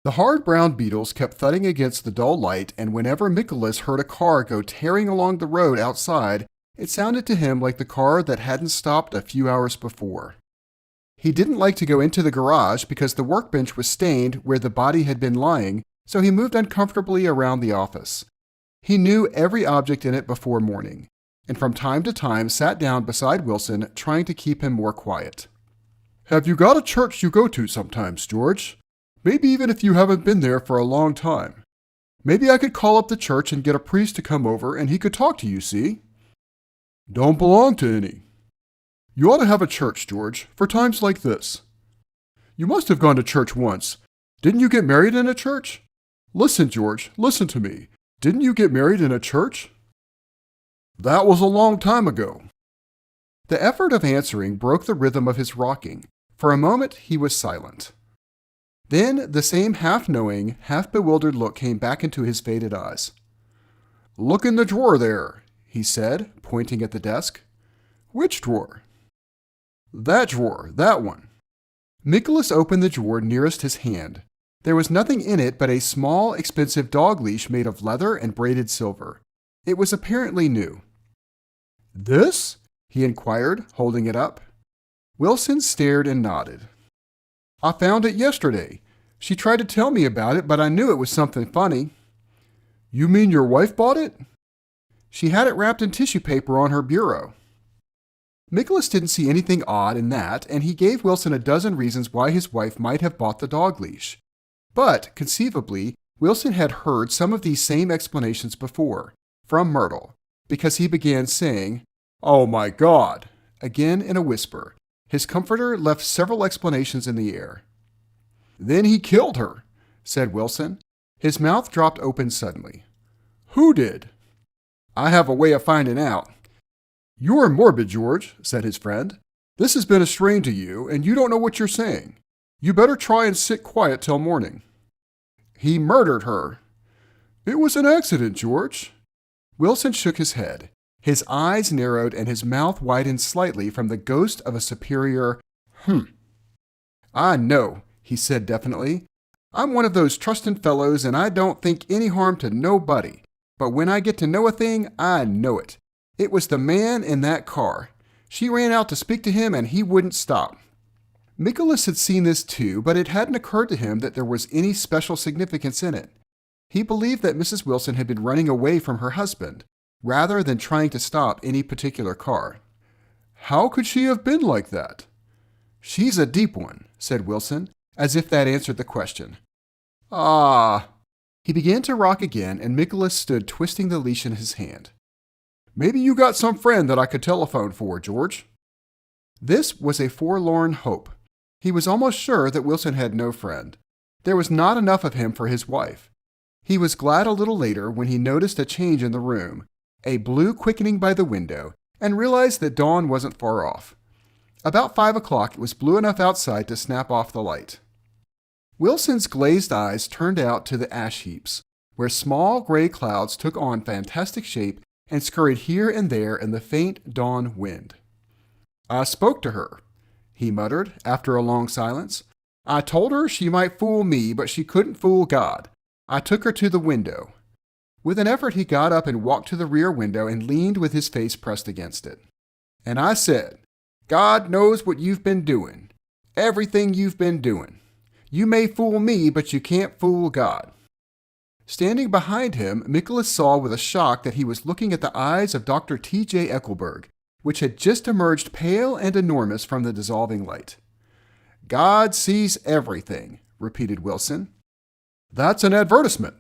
The hard brown beetles kept thudding against the dull light, and whenever Nicholas heard a car go tearing along the road outside, it sounded to him like the car that hadn't stopped a few hours before. He didn't like to go into the garage because the workbench was stained where the body had been lying, so he moved uncomfortably around the office. He knew every object in it before morning, and from time to time sat down beside Wilson, trying to keep him more quiet. "Have you got a church you go to sometimes, George? Maybe even if you haven't been there for a long time. Maybe I could call up the church and get a priest to come over and he could talk to you, see?" "Don't belong to any." "You ought to have a church, George, for times like this. You must have gone to church once. Didn't you get married in a church? Listen, George, listen to me. Didn't you get married in a church?" "That was a long time ago." The effort of answering broke the rhythm of his rocking. For a moment, he was silent. Then the same half-knowing, half-bewildered look came back into his faded eyes. "Look in the drawer there," he said, pointing at the desk. "Which drawer?" "That drawer, that one." Nicholas opened the drawer nearest his hand. There was nothing in it but a small, expensive dog leash made of leather and braided silver. It was apparently new. "This?" he inquired, holding it up. Wilson stared and nodded. "I found it yesterday. She tried to tell me about it, but I knew it was something funny." "You mean your wife bought it?" "She had it wrapped in tissue paper on her bureau." Nicholas didn't see anything odd in that, and he gave Wilson a dozen reasons why his wife might have bought the dog leash. But, conceivably, Wilson had heard some of these same explanations before, from Myrtle, because he began saying, "Oh my God," again in a whisper. His comforter left several explanations in the air. "Then he killed her," said Wilson. His mouth dropped open suddenly. "Who did?" "I have a way of finding out." "You're morbid, George," said his friend. "This has been a strain to you, and you don't know what you're saying. You better try and sit quiet till morning." "He murdered her." "It was an accident, George." Wilson shook his head. His eyes narrowed and his mouth widened slightly from the ghost of a superior, "I know," he said definitely. "I'm one of those trustin' fellows, and I don't think any harm to nobody. But when I get to know a thing, I know it. It was the man in that car. She ran out to speak to him, and he wouldn't stop." Nicholas had seen this too, but it hadn't occurred to him that there was any special significance in it. He believed that Mrs. Wilson had been running away from her husband, rather than trying to stop any particular car. "How could she have been like that?" "She's a deep one," said Wilson, as if that answered the question. "Ah." He began to rock again, and Nicholas stood twisting the leash in his hand. "Maybe you got some friend that I could telephone for, George." This was a forlorn hope. He was almost sure that Wilson had no friend. There was not enough of him for his wife. He was glad a little later when he noticed a change in the room, a blue quickening by the window, and realized that dawn wasn't far off. About 5 o'clock, it was blue enough outside to snap off the light. Wilson's glazed eyes turned out to the ash heaps, where small gray clouds took on fantastic shape and scurried here and there in the faint dawn wind. "I spoke to her," he muttered after a long silence. "I told her she might fool me, but she couldn't fool God. I took her to the window." With an effort, he got up and walked to the rear window and leaned with his face pressed against it. "And I said, God knows what you've been doing. Everything you've been doing. You may fool me, but you can't fool God." Standing behind him, Nicholas saw with a shock that he was looking at the eyes of Dr. T.J. Eckelberg, which had just emerged pale and enormous from the dissolving light. "God sees everything," repeated Wilson. "That's an advertisement,"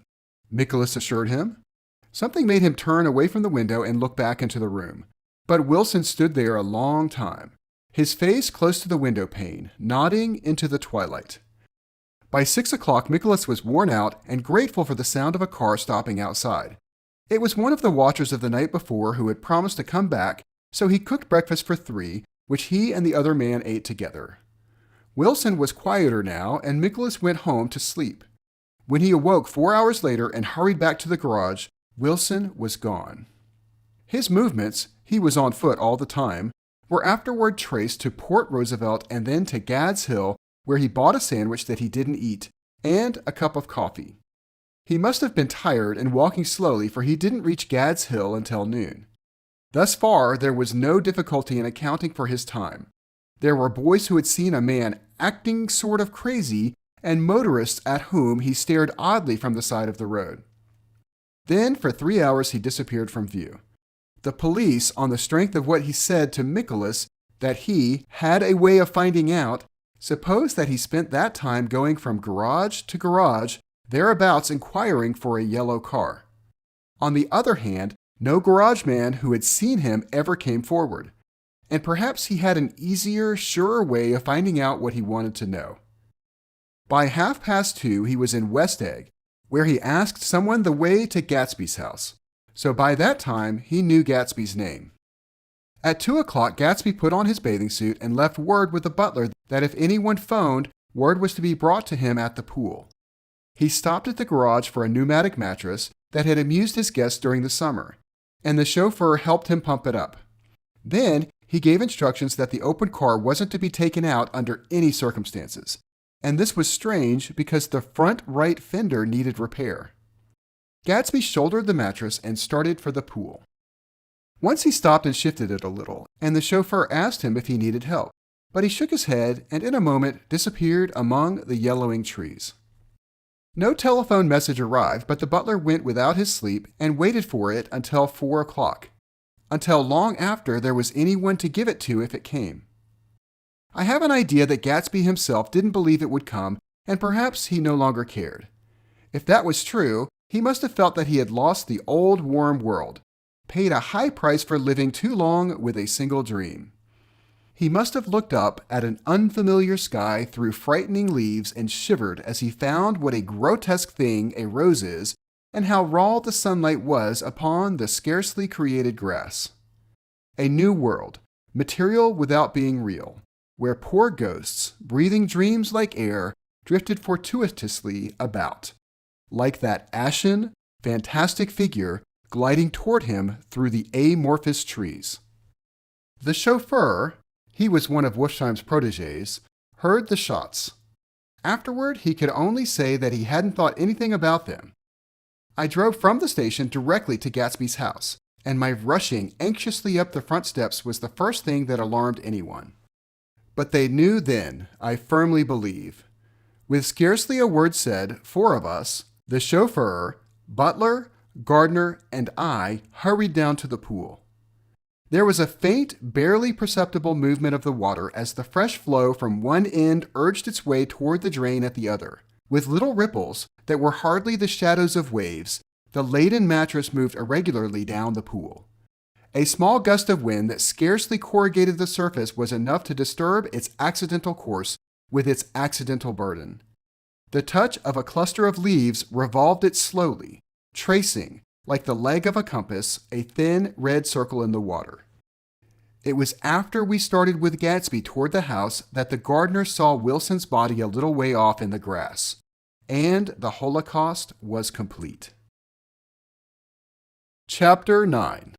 Nicholas assured him. Something made him turn away from the window and look back into the room. But Wilson stood there a long time, his face close to the window pane, nodding into the twilight. By 6 o'clock, Nicholas was worn out and grateful for the sound of a car stopping outside. It was one of the watchers of the night before who had promised to come back, so he cooked breakfast for 3, which he and the other man ate together. Wilson was quieter now, and Nicholas went home to sleep. When he awoke 4 hours later and hurried back to the garage, Wilson was gone. His movements, he was on foot all the time, were afterward traced to Port Roosevelt and then to Gad's Hill, where he bought a sandwich that he didn't eat, and a cup of coffee. He must have been tired and walking slowly, for he didn't reach Gad's Hill until noon. Thus far, there was no difficulty in accounting for his time. There were boys who had seen a man acting sort of crazy, and motorists at whom he stared oddly from the side of the road. Then, for 3 hours, he disappeared from view. The police, on the strength of what he said to Nicholas, that he had a way of finding out, supposed that he spent that time going from garage to garage, thereabouts inquiring for a yellow car. On the other hand, no garage man who had seen him ever came forward, and perhaps he had an easier, surer way of finding out what he wanted to know. By 2:30, he was in West Egg, where he asked someone the way to Gatsby's house, so by that time he knew Gatsby's name. At 2 o'clock, Gatsby put on his bathing suit and left word with the butler that if anyone phoned, word was to be brought to him at the pool. He stopped at the garage for a pneumatic mattress that had amused his guests during the summer, and the chauffeur helped him pump it up. Then he gave instructions that the open car wasn't to be taken out under any circumstances, and this was strange because the front right fender needed repair. Gatsby shouldered the mattress and started for the pool. Once he stopped and shifted it a little, and the chauffeur asked him if he needed help, but he shook his head and in a moment disappeared among the yellowing trees. No telephone message arrived, but the butler went without his sleep and waited for it until 4 o'clock, until long after there was anyone to give it to if it came. I have an idea that Gatsby himself didn't believe it would come, and perhaps he no longer cared. If that was true, he must have felt that he had lost the old warm world, paid a high price for living too long with a single dream. He must have looked up at an unfamiliar sky through frightening leaves and shivered as he found what a grotesque thing a rose is and how raw the sunlight was upon the scarcely created grass. A new world, material without being real, where poor ghosts, breathing dreams like air, drifted fortuitously about, like that ashen, fantastic figure gliding toward him through the amorphous trees. The chauffeur, he was one of Wolfsheim's protégés, heard the shots. Afterward, he could only say that he hadn't thought anything about them. I drove from the station directly to Gatsby's house, and my rushing anxiously up the front steps was the first thing that alarmed anyone. But they knew then, I firmly believe. With scarcely a word said, 4 of us, the chauffeur, butler, gardener, and I hurried down to the pool. There was a faint, barely perceptible movement of the water as the fresh flow from one end urged its way toward the drain at the other. With little ripples that were hardly the shadows of waves, the laden mattress moved irregularly down the pool. A small gust of wind that scarcely corrugated the surface was enough to disturb its accidental course with its accidental burden. The touch of a cluster of leaves revolved it slowly, tracing, like the leg of a compass, a thin red circle in the water. It was after we started with Gatsby toward the house that the gardener saw Wilson's body a little way off in the grass, and the Holocaust was complete. Chapter 9.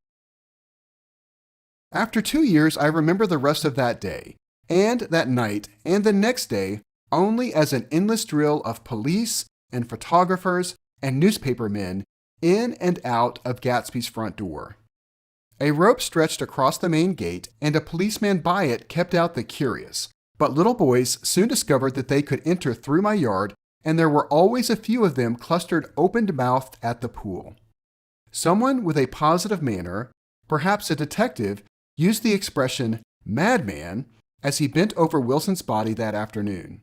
After 2 years, I remember the rest of that day, and that night, and the next day, only as an endless drill of police and photographers and newspapermen in and out of Gatsby's front door. A rope stretched across the main gate, and a policeman by it kept out the curious. But little boys soon discovered that they could enter through my yard, and there were always a few of them clustered open-mouthed at the pool. Someone with a positive manner, perhaps a detective, used the expression madman as he bent over Wilson's body that afternoon.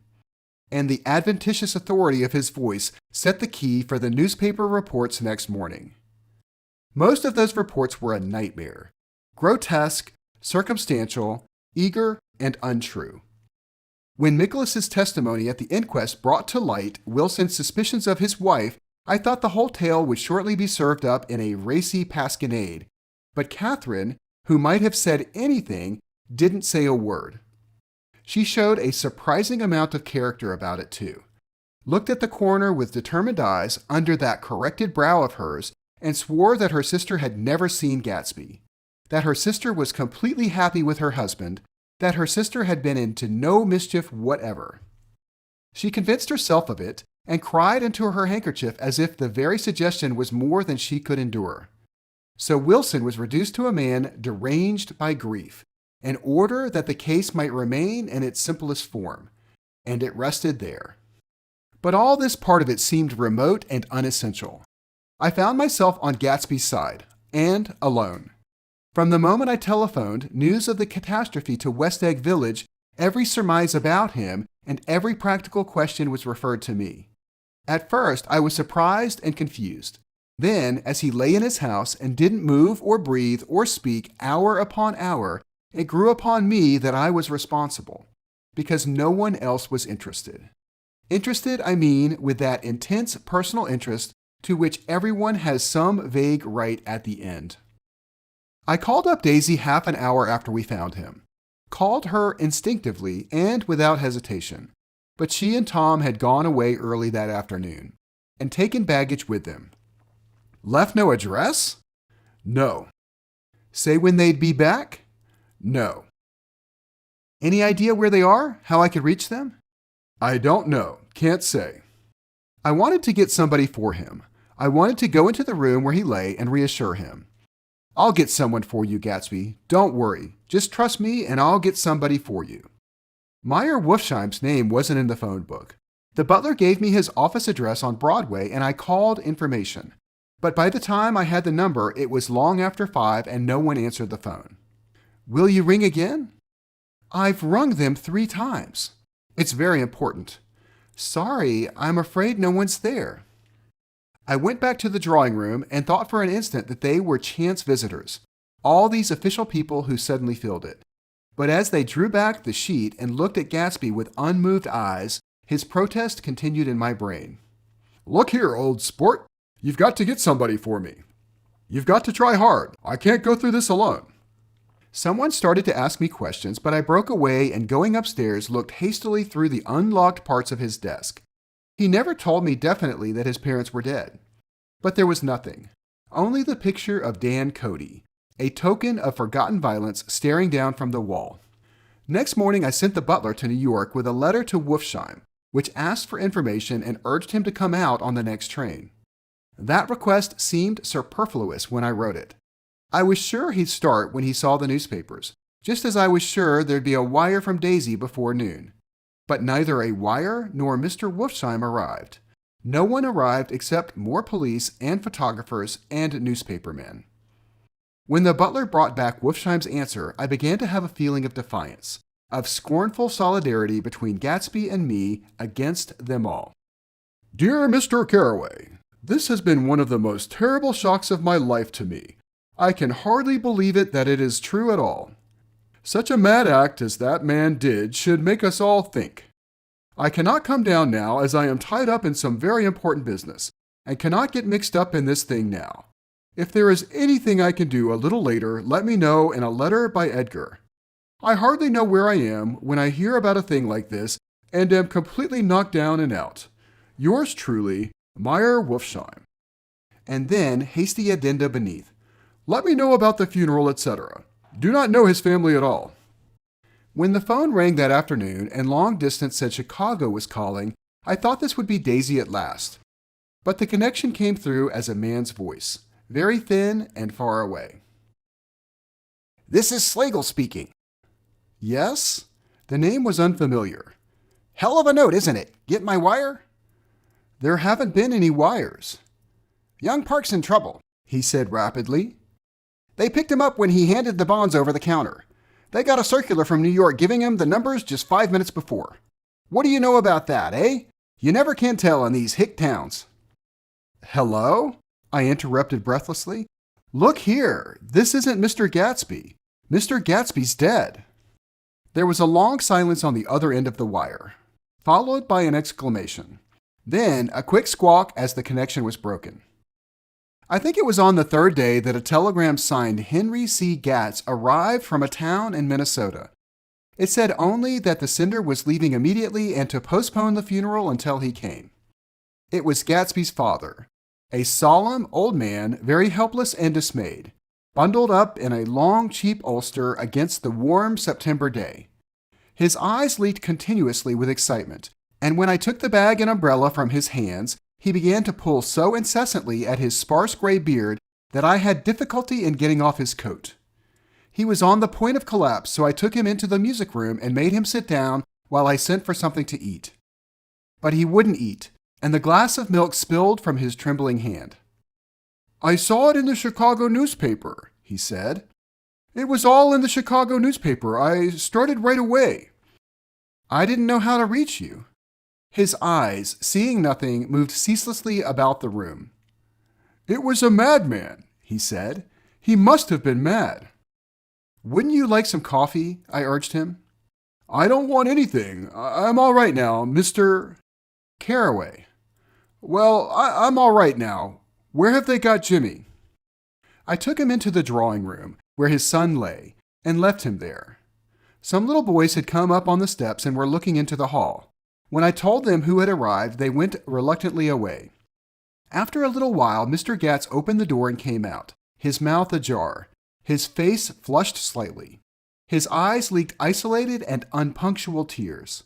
And the adventitious authority of his voice set the key for the newspaper reports next morning. Most of those reports were a nightmare, grotesque, circumstantial, eager, and untrue. When Nicholas's testimony at the inquest brought to light Wilson's suspicions of his wife, I thought the whole tale would shortly be served up in a racy pasquinade, but Catherine, who might have said anything, didn't say a word. She showed a surprising amount of character about it, too. Looked at the coroner with determined eyes under that corrected brow of hers, and swore that her sister had never seen Gatsby, that her sister was completely happy with her husband, that her sister had been into no mischief whatever. She convinced herself of it, and cried into her handkerchief as if the very suggestion was more than she could endure. So Wilson was reduced to a man deranged by grief, in order that the case might remain in its simplest form, and it rested there. But all this part of it seemed remote and unessential. I found myself on Gatsby's side, and alone. From the moment I telephoned news of the catastrophe to West Egg Village, every surmise about him and every practical question was referred to me. At first, I was surprised and confused. Then, as he lay in his house and didn't move or breathe or speak hour upon hour, it grew upon me that I was responsible, because no one else was interested. Interested, I mean, with that intense personal interest to which everyone has some vague right at the end. I called up Daisy half an hour after we found him. Called her instinctively and without hesitation, but she and Tom had gone away early that afternoon, and taken baggage with them. Left no address? No. Say when they'd be back? No. Any idea where they are? How I could reach them? I don't know. Can't say. I wanted to get somebody for him. I wanted to go into the room where he lay and reassure him. I'll get someone for you, Gatsby. Don't worry. Just trust me and I'll get somebody for you. Meyer Wolfsheim's name wasn't in the phone book. The butler gave me his office address on Broadway and I called information. But by the time I had the number, it was long after 5 and no one answered the phone. Will you ring again? I've rung them 3 times. It's very important. Sorry, I'm afraid no one's there. I went back to the drawing room and thought for an instant that they were chance visitors, all these official people who suddenly filled it. But as they drew back the sheet and looked at Gatsby with unmoved eyes, his protest continued in my brain. Look here, old sport. You've got to get somebody for me. You've got to try hard. I can't go through this alone. Someone started to ask me questions, but I broke away and going upstairs looked hastily through the unlocked parts of his desk. He never told me definitely that his parents were dead. But there was nothing. Only the picture of Dan Cody, a token of forgotten violence staring down from the wall. Next morning I sent the butler to New York with a letter to Wolfsheim, which asked for information and urged him to come out on the next train. That request seemed superfluous when I wrote it. I was sure he'd start when he saw the newspapers, just as I was sure there'd be a wire from Daisy before noon. But neither a wire nor Mr. Wolfsheim arrived. No one arrived except more police and photographers and newspapermen. When the butler brought back Wolfsheim's answer, I began to have a feeling of defiance, of scornful solidarity between Gatsby and me against them all. Dear Mr. Carraway, this has been one of the most terrible shocks of my life to me. I can hardly believe it that it is true at all. Such a mad act as that man did should make us all think. I cannot come down now as I am tied up in some very important business, and cannot get mixed up in this thing now. If there is anything I can do a little later, let me know in a letter by Edgar. I hardly know where I am when I hear about a thing like this, and am completely knocked down and out. Yours truly, Meyer Wolfsheim. And then hasty addenda beneath. Let me know about the funeral, etc. Do not know his family at all. When the phone rang that afternoon and long distance said Chicago was calling, I thought this would be Daisy at last. But the connection came through as a man's voice, very thin and far away. "This is Slagle speaking." "Yes?" The name was unfamiliar. "Hell of a note, isn't it? Get my wire?" "There haven't been any wires." "Young Park's in trouble," he said rapidly. "They picked him up when he handed the bonds over the counter. They got a circular from New York giving him the numbers just 5 minutes before. What do you know about that, eh? You never can tell in these hick towns." "Hello?" I interrupted breathlessly. "Look here, this isn't Mr. Gatsby. Mr. Gatsby's dead." There was a long silence on the other end of the wire, followed by an exclamation. Then a quick squawk as the connection was broken. I think it was on the third day that a telegram signed Henry C. Gatz arrived from a town in Minnesota. It said only that the sender was leaving immediately and to postpone the funeral until he came. It was Gatsby's father, a solemn old man, very helpless and dismayed, bundled up in a long, cheap ulster against the warm September day. His eyes leaked continuously with excitement, and when I took the bag and umbrella from his hands, he began to pull so incessantly at his sparse gray beard that I had difficulty in getting off his coat. He was on the point of collapse, so I took him into the music room and made him sit down while I sent for something to eat. But he wouldn't eat, and the glass of milk spilled from his trembling hand. "I saw it in the Chicago newspaper," he said. "It was all in the Chicago newspaper. I started right away." "I didn't know how to reach you." His eyes, seeing nothing, moved ceaselessly about the room. "It was a madman," he said. "He must have been mad." "Wouldn't you like some coffee?" I urged him. "I don't want anything. I'm all right now, Mr. Carraway." "Well, I'm all right now. Where have they got Jimmy?" I took him into the drawing room, where his son lay, and left him there. Some little boys had come up on the steps and were looking into the hall. When I told them who had arrived, they went reluctantly away. After a little while, Mr. Gatz opened the door and came out, his mouth ajar, his face flushed slightly. His eyes leaked isolated and unpunctual tears.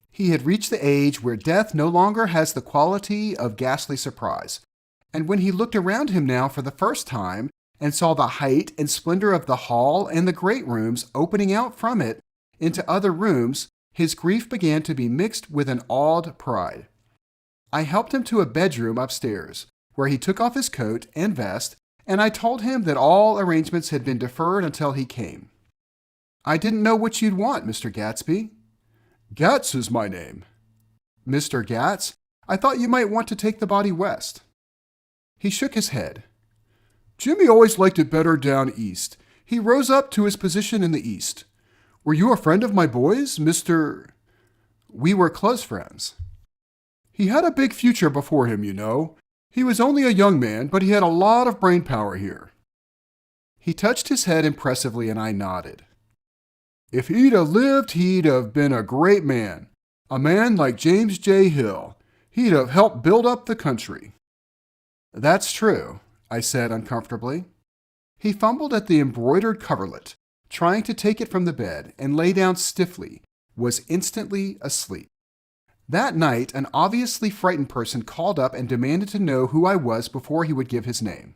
He had reached the age where death no longer has the quality of ghastly surprise, and when he looked around him now for the first time and saw the height and splendor of the hall and the great rooms opening out from it into other rooms, his grief began to be mixed with an awed pride. I helped him to a bedroom upstairs, where he took off his coat and vest, and I told him that all arrangements had been deferred until he came. "I didn't know what you'd want, Mr. Gatsby." "Gatz is my name." "Mr. Gatz? I thought you might want to take the body west." He shook his head. "Jimmy always liked it better down east. He rose up to his position in the east. Were you a friend of my boys, Mr.?" "We were close friends." "He had a big future before him, you know. He was only a young man, but he had a lot of brain power here." He touched his head impressively, and I nodded. "If he'd have lived, he'd have been a great man. A man like James J. Hill. He'd have helped build up the country." "That's true," I said uncomfortably. He fumbled at the embroidered coverlet, trying to take it from the bed, and lay down stiffly, was instantly asleep. That night, an obviously frightened person called up and demanded to know who I was before he would give his name.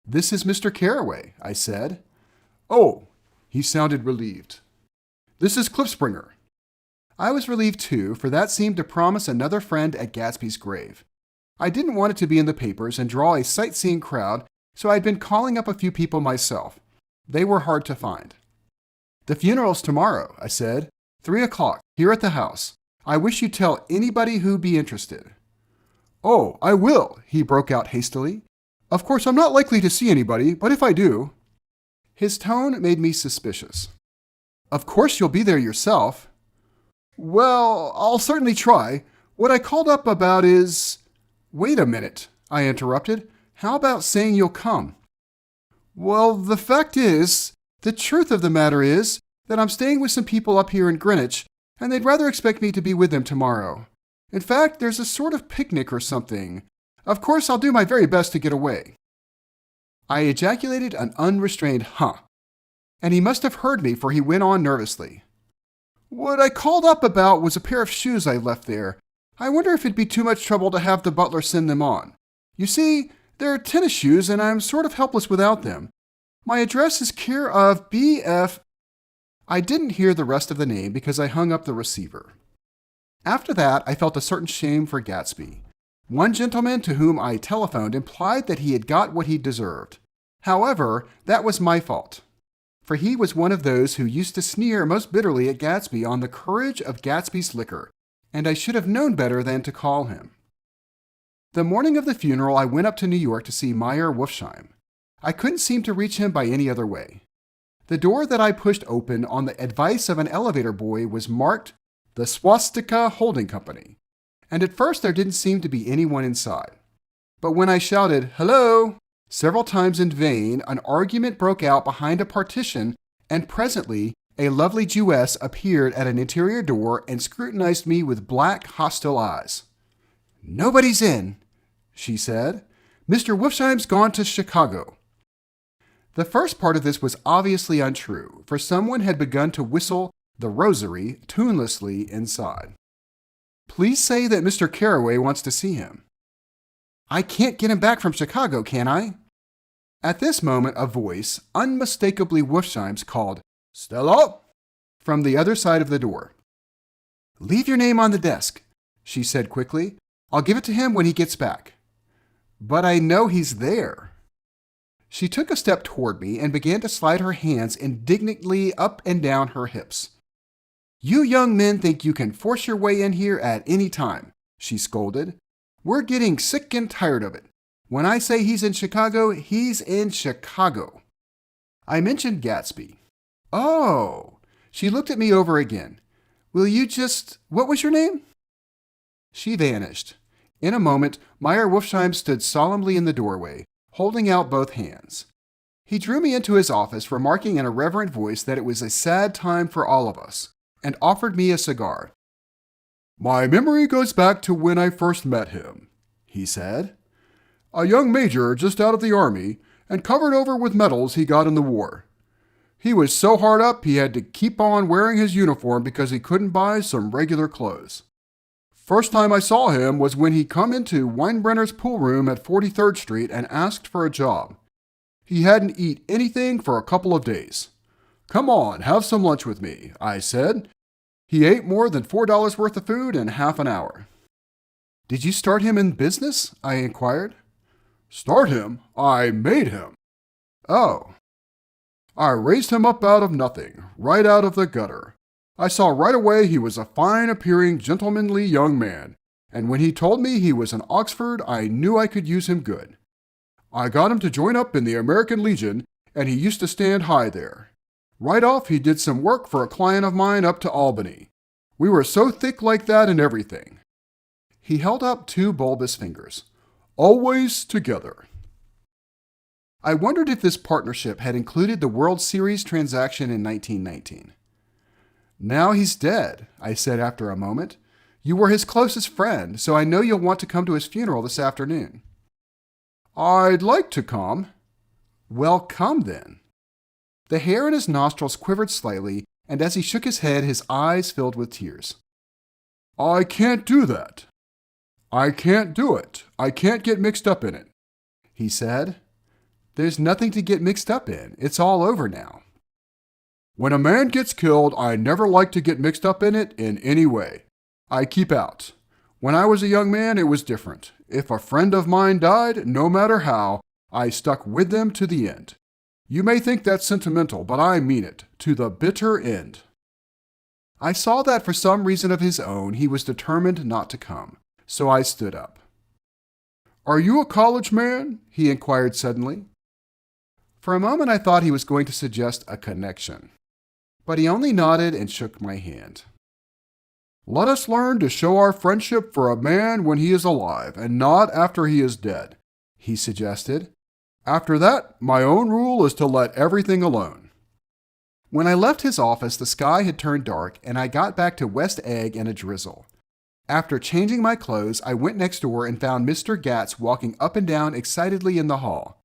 "This is Mr. Carraway," I said. "Oh," he sounded relieved. "This is Cliffspringer." I was relieved too, for that seemed to promise another friend at Gatsby's grave. I didn't want it to be in the papers and draw a sightseeing crowd, so I'd been calling up a few people myself. They were hard to find. "The funeral's tomorrow," I said. 3:00, here at the house. I wish you'd tell anybody who'd be interested." "Oh, I will," he broke out hastily. Of course, I'm not likely to see anybody, but if I do. His tone made me suspicious. Of course you'll be there yourself. Well, I'll certainly try. What I called up about is... Wait a minute, I interrupted. How about saying you'll come? Well, the fact is, the truth of the matter is that I'm staying with some people up here in Greenwich, and they'd rather expect me to be with them tomorrow. In fact, there's a sort of picnic or something. Of course, I'll do my very best to get away. I ejaculated an unrestrained huh, and he must have heard me, for he went on nervously. What I called up about was a pair of shoes I left there. I wonder if it'd be too much trouble to have the butler send them on. You see, they're tennis shoes, and I'm sort of helpless without them. My address is care of B.F. I didn't hear the rest of the name because I hung up the receiver. After that, I felt a certain shame for Gatsby. One gentleman to whom I telephoned implied that he had got what he deserved. However, that was my fault, for he was one of those who used to sneer most bitterly at Gatsby on the courage of Gatsby's liquor, and I should have known better than to call him. The morning of the funeral, I went up to New York to see Meyer Wolfsheim. I couldn't seem to reach him by any other way. The door that I pushed open on the advice of an elevator boy was marked the Swastika Holding Company, and at first there didn't seem to be anyone inside. But when I shouted, "Hello!" several times in vain, an argument broke out behind a partition, and presently a lovely Jewess appeared at an interior door and scrutinized me with black, hostile eyes. "Nobody's in," she said. "Mr. Wolfsheim's gone to Chicago." The first part of this was obviously untrue, for someone had begun to whistle The Rosary tunelessly inside. "Please say that Mr. Carraway wants to see him." "I can't get him back from Chicago, can I?" At this moment, a voice, unmistakably Wolfsheim's, called, "Stella!" from the other side of the door. "Leave your name on the desk," she said quickly. "I'll give it to him when he gets back." "But I know he's there." She took a step toward me and began to slide her hands indignantly up and down her hips. "You young men think you can force your way in here at any time," she scolded. "We're getting sick and tired of it. When I say he's in Chicago, he's in Chicago." I mentioned Gatsby. "Oh," she looked at me over again. "Will you what was your name?" She vanished. In a moment, Meyer Wolfsheim stood solemnly in the doorway, holding out both hands. He drew me into his office, remarking in a reverent voice that it was a sad time for all of us, and offered me a cigar. "My memory goes back to when I first met him," he said. "A young major just out of the army, and covered over with medals he got in the war. He was so hard up he had to keep on wearing his uniform because he couldn't buy some regular clothes. First time I saw him was when he come into Weinbrenner's pool room at 43rd Street and asked for a job. He hadn't eat anything for a couple of days. 'Come on, have some lunch with me,' I said. He ate more than $4 worth of food in half an hour." "Did you start him in business?" I inquired. "Start him? I made him." "Oh." "I raised him up out of nothing, right out of the gutter. I saw right away he was a fine-appearing, gentlemanly young man, and when he told me he was in Oxford, I knew I could use him good. I got him to join up in the American Legion, and he used to stand high there. Right off, he did some work for a client of mine up to Albany. We were so thick like that and everything." He held up two bulbous fingers. "Always together." I wondered if this partnership had included the World Series transaction in 1919. "Now he's dead," I said after a moment. "You were his closest friend, so I know you'll want to come to his funeral this afternoon." "I'd like to come." "Well, come then." The hair in his nostrils quivered slightly, and as he shook his head, his eyes filled with tears. "I can't do that. I can't do it. I can't get mixed up in it," he said. "There's nothing to get mixed up in. It's all over now." "When a man gets killed, I never like to get mixed up in it in any way. I keep out. When I was a young man, it was different. If a friend of mine died, no matter how, I stuck with them to the end. You may think that's sentimental, but I mean it, to the bitter end." I saw that for some reason of his own, he was determined not to come, so I stood up. Are you a college man? He inquired suddenly. For a moment I thought he was going to suggest a connection, but he only nodded and shook my hand. Let us learn to show our friendship for a man when he is alive and not after he is dead, he suggested. After that, my own rule is to let everything alone. When I left his office, the sky had turned dark and I got back to West Egg in a drizzle. After changing my clothes, I went next door and found Mr. Gatz walking up and down excitedly in the hall.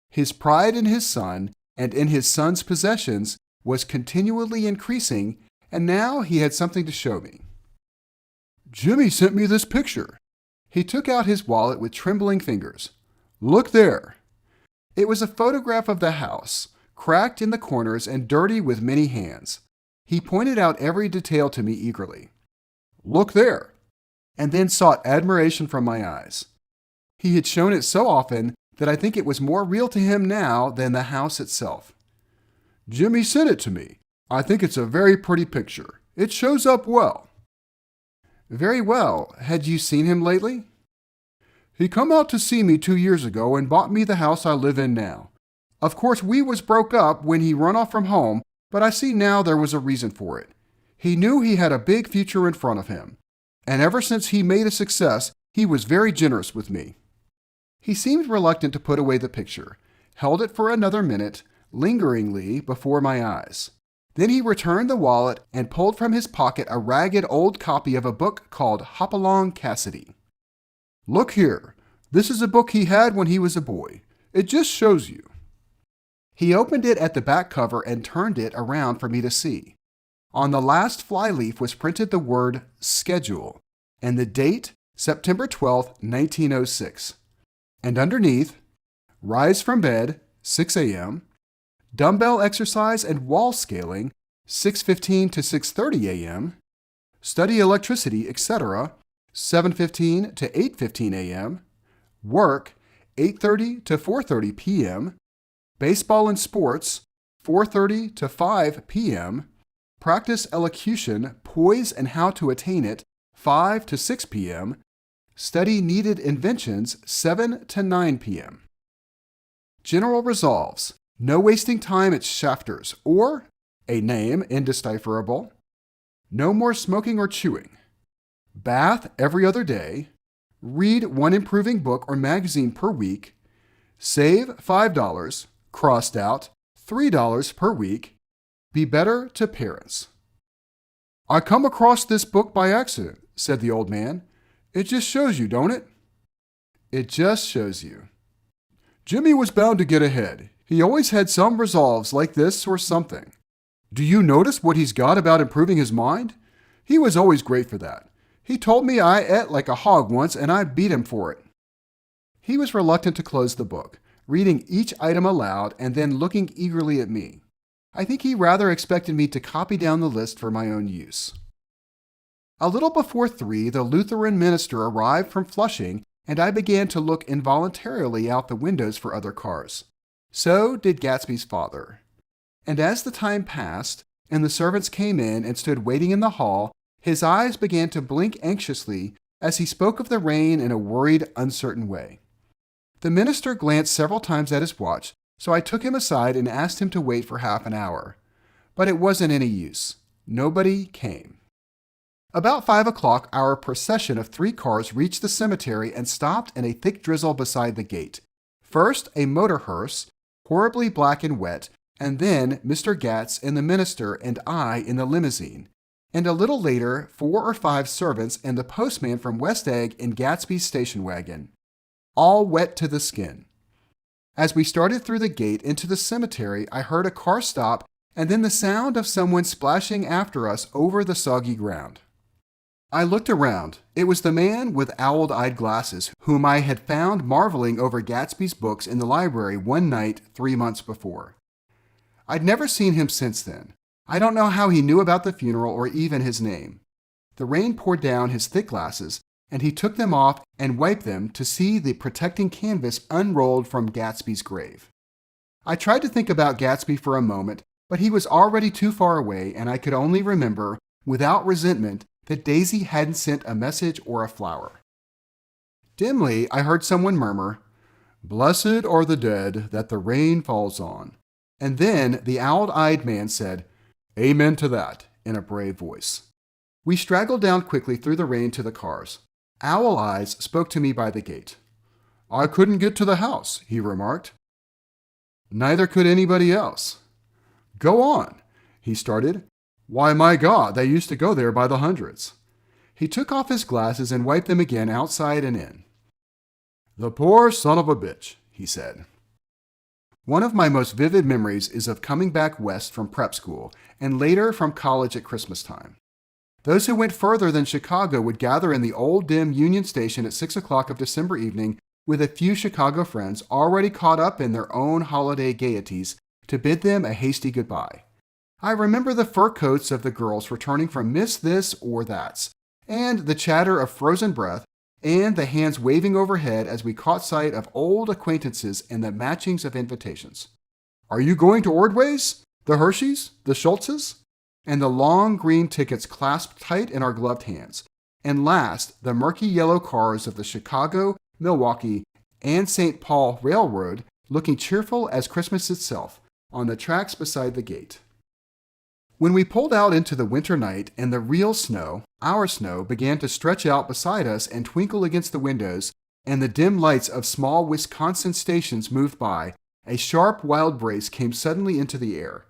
His pride in his son and in his son's possessions was continually increasing, and now he had something to show me. Jimmy sent me this picture. He took out his wallet with trembling fingers. Look there. It was a photograph of the house, cracked in the corners and dirty with many hands. He pointed out every detail to me eagerly. Look there. And then sought admiration from my eyes. He had shown it so often that I think it was more real to him now than the house itself. Jimmy sent it to me. I think it's a very pretty picture. It shows up well. Very well. Had you seen him lately? He come out to see me 2 years ago and bought me the house I live in now. Of course, we was broke up when he run off from home, but I see now there was a reason for it. He knew he had a big future in front of him. And ever since he made a success, he was very generous with me. He seemed reluctant to put away the picture, held it for another minute, lingeringly before my eyes. Then he returned the wallet and pulled from his pocket a ragged old copy of a book called Hopalong Cassidy. Look here. This is a book he had when he was a boy. It just shows you. He opened it at the back cover and turned it around for me to see. On the last flyleaf was printed the word schedule and the date September 12, 1906. And underneath, rise from bed, 6 a.m., dumbbell exercise and wall scaling, 6:15 to 6:30 a.m., study electricity, etc., 7:15 to 8:15 a.m., work, 8:30 to 4:30 p.m., baseball and sports, 4:30 to 5 p.m., practice elocution, poise and how to attain it, 5 to 6 p.m., study needed inventions, 7 to 9 p.m. General resolves, no wasting time at shafters, or, a name indecipherable, no more smoking or chewing, bath every other day, read one improving book or magazine per week, save $5, crossed out, $3 per week, be better to parents. I come across this book by accident, said the old man. It just shows you, don't it? It just shows you. Jimmy was bound to get ahead. He always had some resolves like this or something. Do you notice what he's got about improving his mind? He was always great for that. He told me I ate like a hog once and I beat him for it. He was reluctant to close the book, reading each item aloud and then looking eagerly at me. I think he rather expected me to copy down the list for my own use. A little before 3, the Lutheran minister arrived from Flushing, and I began to look involuntarily out the windows for other cars. So did Gatsby's father. And as the time passed, and the servants came in and stood waiting in the hall, his eyes began to blink anxiously as he spoke of the rain in a worried, uncertain way. The minister glanced several times at his watch, so I took him aside and asked him to wait for half an hour. But it wasn't any use. Nobody came. About 5 o'clock, our procession of 3 cars reached the cemetery and stopped in a thick drizzle beside the gate. First, a motor hearse, horribly black and wet, and then Mr. Gatz and the minister and I in the limousine. And a little later, 4 or 5 servants and the postman from West Egg in Gatsby's station wagon. All wet to the skin. As we started through the gate into the cemetery, I heard a car stop and then the sound of someone splashing after us over the soggy ground. I looked around. It was the man with owl-eyed glasses whom I had found marveling over Gatsby's books in the library one night 3 months before. I'd never seen him since then. I don't know how he knew about the funeral or even his name. The rain poured down his thick glasses, and he took them off and wiped them to see the protecting canvas unrolled from Gatsby's grave. I tried to think about Gatsby for a moment, but he was already too far away, and I could only remember, without resentment, that Daisy hadn't sent a message or a flower. Dimly, I heard someone murmur, "Blessed are the dead that the rain falls on." And then the owl-eyed man said, "Amen to that," in a brave voice. We straggled down quickly through the rain to the cars. Owl Eyes spoke to me by the gate. "I couldn't get to the house," he remarked. "Neither could anybody else." "Go on," he started. "Why, my God, they used to go there by the hundreds." He took off his glasses and wiped them again outside and in. "The poor son of a bitch," he said. One of my most vivid memories is of coming back west from prep school and later from college at Christmas time. Those who went further than Chicago would gather in the old dim Union Station at 6 o'clock of December evening with a few Chicago friends already caught up in their own holiday gaieties to bid them a hasty goodbye. I remember the fur coats of the girls returning from Miss This or That's, and the chatter of frozen breath, and the hands waving overhead as we caught sight of old acquaintances and the matchings of invitations. "Are you going to Ordway's? The Hershey's? The Schultz's?" And the long green tickets clasped tight in our gloved hands. And last, the murky yellow cars of the Chicago, Milwaukee, and St. Paul Railroad looking cheerful as Christmas itself on the tracks beside the gate. When we pulled out into the winter night and the real snow, our snow, began to stretch out beside us and twinkle against the windows, and the dim lights of small Wisconsin stations moved by, a sharp wild brace came suddenly into the air.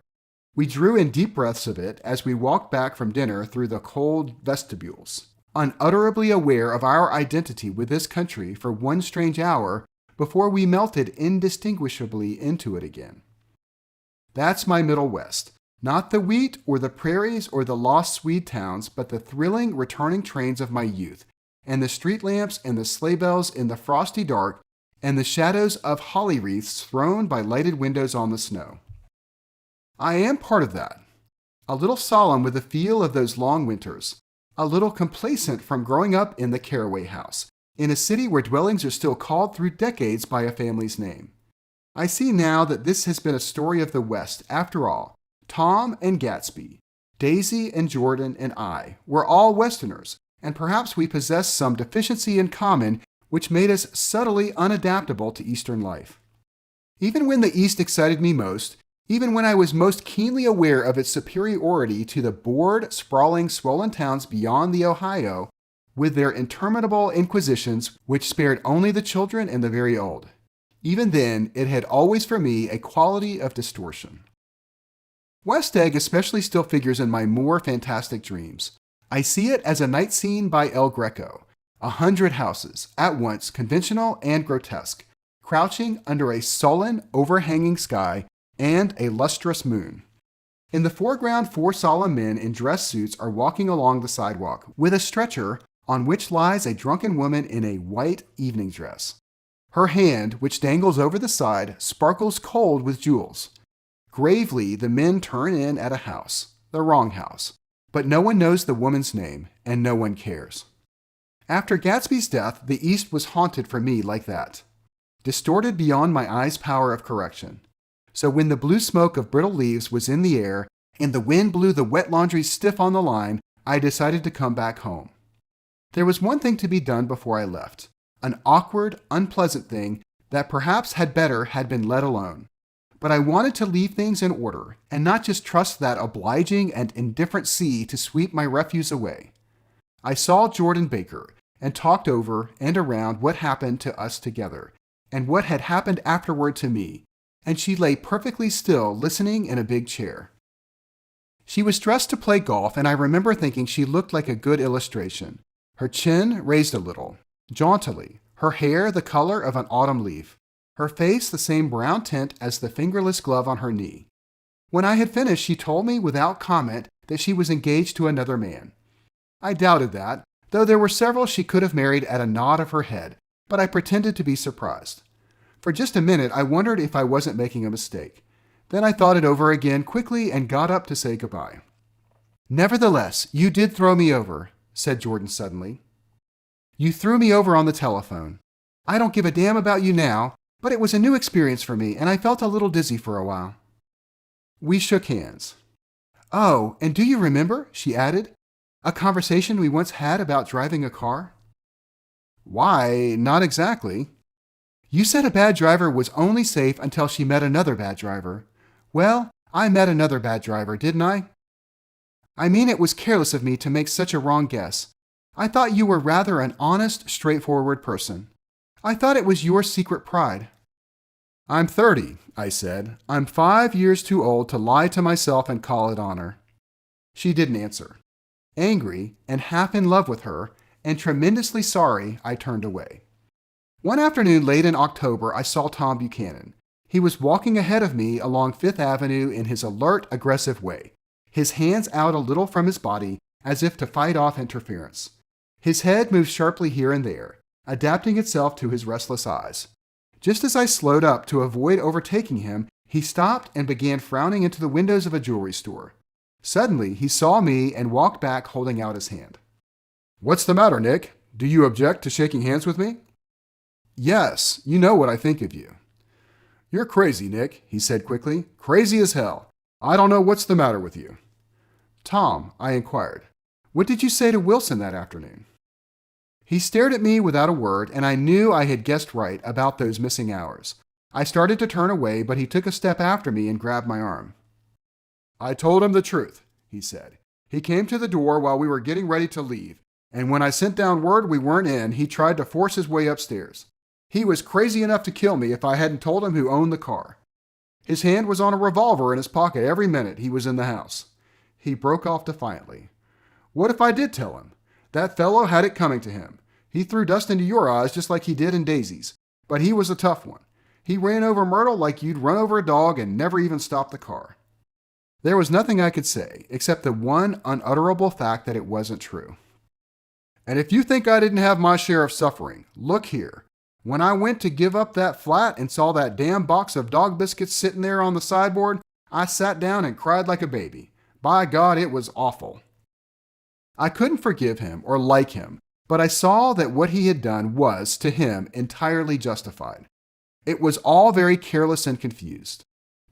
We drew in deep breaths of it as we walked back from dinner through the cold vestibules, unutterably aware of our identity with this country for one strange hour before we melted indistinguishably into it again. That's my Middle West. Not the wheat or the prairies or the lost Swede towns, but the thrilling returning trains of my youth, and the street lamps and the sleigh bells in the frosty dark, and the shadows of holly wreaths thrown by lighted windows on the snow. I am part of that. A little solemn with the feel of those long winters, a little complacent from growing up in the Caraway House, in a city where dwellings are still called through decades by a family's name. I see now that this has been a story of the West after all. Tom and Gatsby, Daisy and Jordan and I were all Westerners, and perhaps we possessed some deficiency in common which made us subtly unadaptable to Eastern life. Even when the East excited me most, even when I was most keenly aware of its superiority to the bored, sprawling, swollen towns beyond the Ohio, with their interminable inquisitions which spared only the children and the very old, even then it had always for me a quality of distortion. West Egg especially still figures in my more fantastic dreams. I see it as a night scene by El Greco, 100 houses, at once conventional and grotesque, crouching under a sullen, overhanging sky and a lustrous moon. In the foreground, 4 solemn men in dress suits are walking along the sidewalk with a stretcher on which lies a drunken woman in a white evening dress. Her hand, which dangles over the side, sparkles cold with jewels. Gravely, the men turn in at a house, the wrong house, but no one knows the woman's name, and no one cares. After Gatsby's death, the East was haunted for me like that, distorted beyond my eyes' power of correction. So when the blue smoke of brittle leaves was in the air, and the wind blew the wet laundry stiff on the line, I decided to come back home. There was one thing to be done before I left, an awkward, unpleasant thing that perhaps had better had been let alone. But I wanted to leave things in order and not just trust that obliging and indifferent sea to sweep my refuse away. I saw Jordan Baker and talked over and around what happened to us together and what had happened afterward to me, and she lay perfectly still listening in a big chair. She was dressed to play golf, and I remember thinking she looked like a good illustration. Her chin raised a little, jauntily, her hair the color of an autumn leaf, her face the same brown tint as the fingerless glove on her knee. When I had finished, she told me without comment that she was engaged to another man. I doubted that, though there were several she could have married at a nod of her head, but I pretended to be surprised. For just a minute, I wondered if I wasn't making a mistake. Then I thought it over again quickly and got up to say goodbye. "Nevertheless, you did throw me over," said Jordan suddenly. "You threw me over on the telephone. I don't give a damn about you now, but it was a new experience for me, and I felt a little dizzy for a while." We shook hands. "Oh, and do you remember," she added, "a conversation we once had about driving a car?" Why, not exactly. You said a bad driver was only safe until she met another bad driver. Well, I met another bad driver, didn't I? I mean, it was careless of me to make such a wrong guess. I thought you were rather an honest, straightforward person. I thought it was your secret pride. I'm 30, I said. I'm 5 years too old to lie to myself and call it honor. She didn't answer. Angry and half in love with her, and tremendously sorry, I turned away. One afternoon late in October, I saw Tom Buchanan. He was walking ahead of me along Fifth Avenue in his alert, aggressive way, his hands out a little from his body as if to fight off interference. His head moved sharply here and there, adapting itself to his restless eyes. Just as I slowed up to avoid overtaking him, he stopped and began frowning into the windows of a jewelry store. Suddenly, he saw me and walked back holding out his hand. What's the matter, Nick? Do you object to shaking hands with me? Yes, you know what I think of you. You're crazy, Nick, he said quickly. Crazy as hell. I don't know what's the matter with you. Tom, I inquired, what did you say to Wilson that afternoon? He stared at me without a word, and I knew I had guessed right about those missing hours. I started to turn away, but he took a step after me and grabbed my arm. I told him the truth, he said. He came to the door while we were getting ready to leave, and when I sent down word we weren't in, he tried to force his way upstairs. He was crazy enough to kill me if I hadn't told him who owned the car. His hand was on a revolver in his pocket every minute he was in the house. He broke off defiantly. What if I did tell him? That fellow had it coming to him. He threw dust into your eyes just like he did in Daisy's, but he was a tough one. He ran over Myrtle like you'd run over a dog and never even stopped the car. There was nothing I could say, except the one unutterable fact that it wasn't true. And if you think I didn't have my share of suffering, look here. When I went to give up that flat and saw that damn box of dog biscuits sitting there on the sideboard, I sat down and cried like a baby. By God, it was awful. I couldn't forgive him or like him, but I saw that what he had done was, to him, entirely justified. It was all very careless and confused.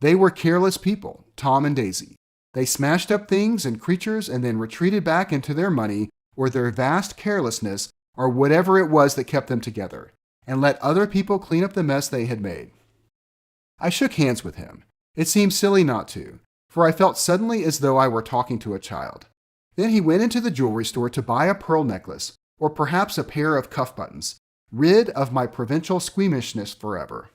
They were careless people, Tom and Daisy. They smashed up things and creatures and then retreated back into their money or their vast carelessness or whatever it was that kept them together, and let other people clean up the mess they had made. I shook hands with him. It seemed silly not to, for I felt suddenly as though I were talking to a child. Then he went into the jewelry store to buy a pearl necklace, or perhaps a pair of cuff buttons, rid of my provincial squeamishness forever.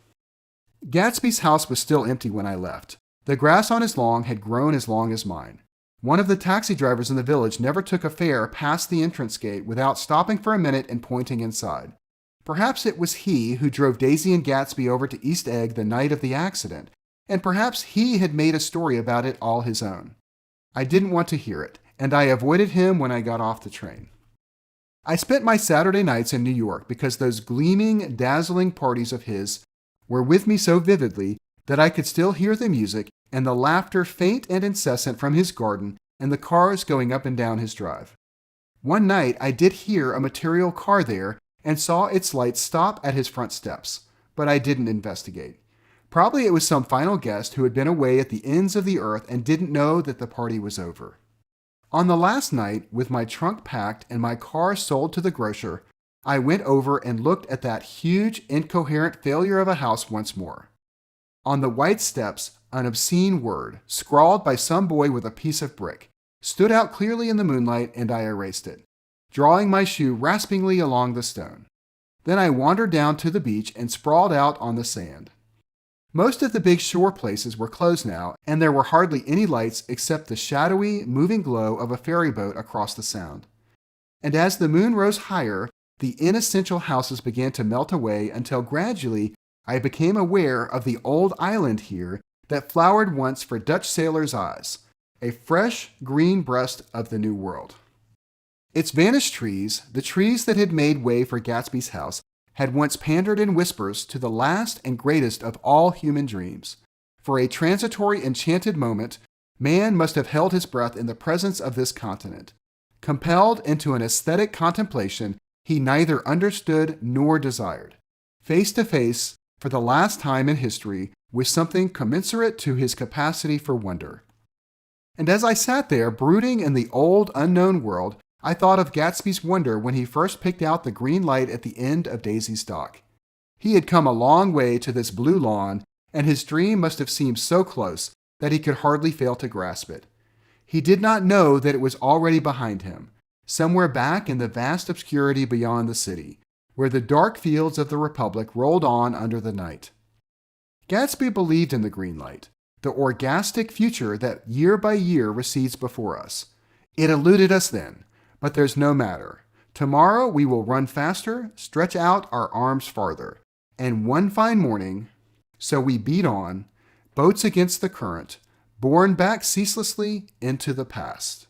Gatsby's house was still empty when I left. The grass on his lawn had grown as long as mine. One of the taxi drivers in the village never took a fare past the entrance gate without stopping for a minute and pointing inside. Perhaps it was he who drove Daisy and Gatsby over to East Egg the night of the accident, and perhaps he had made a story about it all his own. I didn't want to hear it, and I avoided him when I got off the train. I spent my Saturday nights in New York because those gleaming, dazzling parties of his were with me so vividly that I could still hear the music and the laughter faint and incessant from his garden and the cars going up and down his drive. One night I did hear a material car there and saw its lights stop at his front steps, but I didn't investigate. Probably it was some final guest who had been away at the ends of the earth and didn't know that the party was over. On the last night, with my trunk packed and my car sold to the grocer, I went over and looked at that huge, incoherent failure of a house once more. On the white steps, an obscene word, scrawled by some boy with a piece of brick, stood out clearly in the moonlight, and I erased it, drawing my shoe raspingly along the stone. Then I wandered down to the beach and sprawled out on the sand. Most of the big shore places were closed now, and there were hardly any lights except the shadowy, moving glow of a ferry boat across the sound. And as the moon rose higher, the inessential houses began to melt away until gradually I became aware of the old island here that flowered once for Dutch sailors' eyes, a fresh, green breast of the New World. Its vanished trees, the trees that had made way for Gatsby's house, had once pandered in whispers to the last and greatest of all human dreams. For a transitory, enchanted moment, man must have held his breath in the presence of this continent. Compelled into an aesthetic contemplation he neither understood nor desired. Face to face, for the last time in history, with something commensurate to his capacity for wonder. And as I sat there brooding in the old unknown world, I thought of Gatsby's wonder when he first picked out the green light at the end of Daisy's dock. He had come a long way to this blue lawn, and his dream must have seemed so close that he could hardly fail to grasp it. He did not know that it was already behind him, somewhere back in the vast obscurity beyond the city, where the dark fields of the Republic rolled on under the night. Gatsby believed in the green light, the orgastic future that year by year recedes before us. It eluded us then, but there's no matter. Tomorrow we will run faster, stretch out our arms farther, and one fine morning, so we beat on, boats against the current, borne back ceaselessly into the past.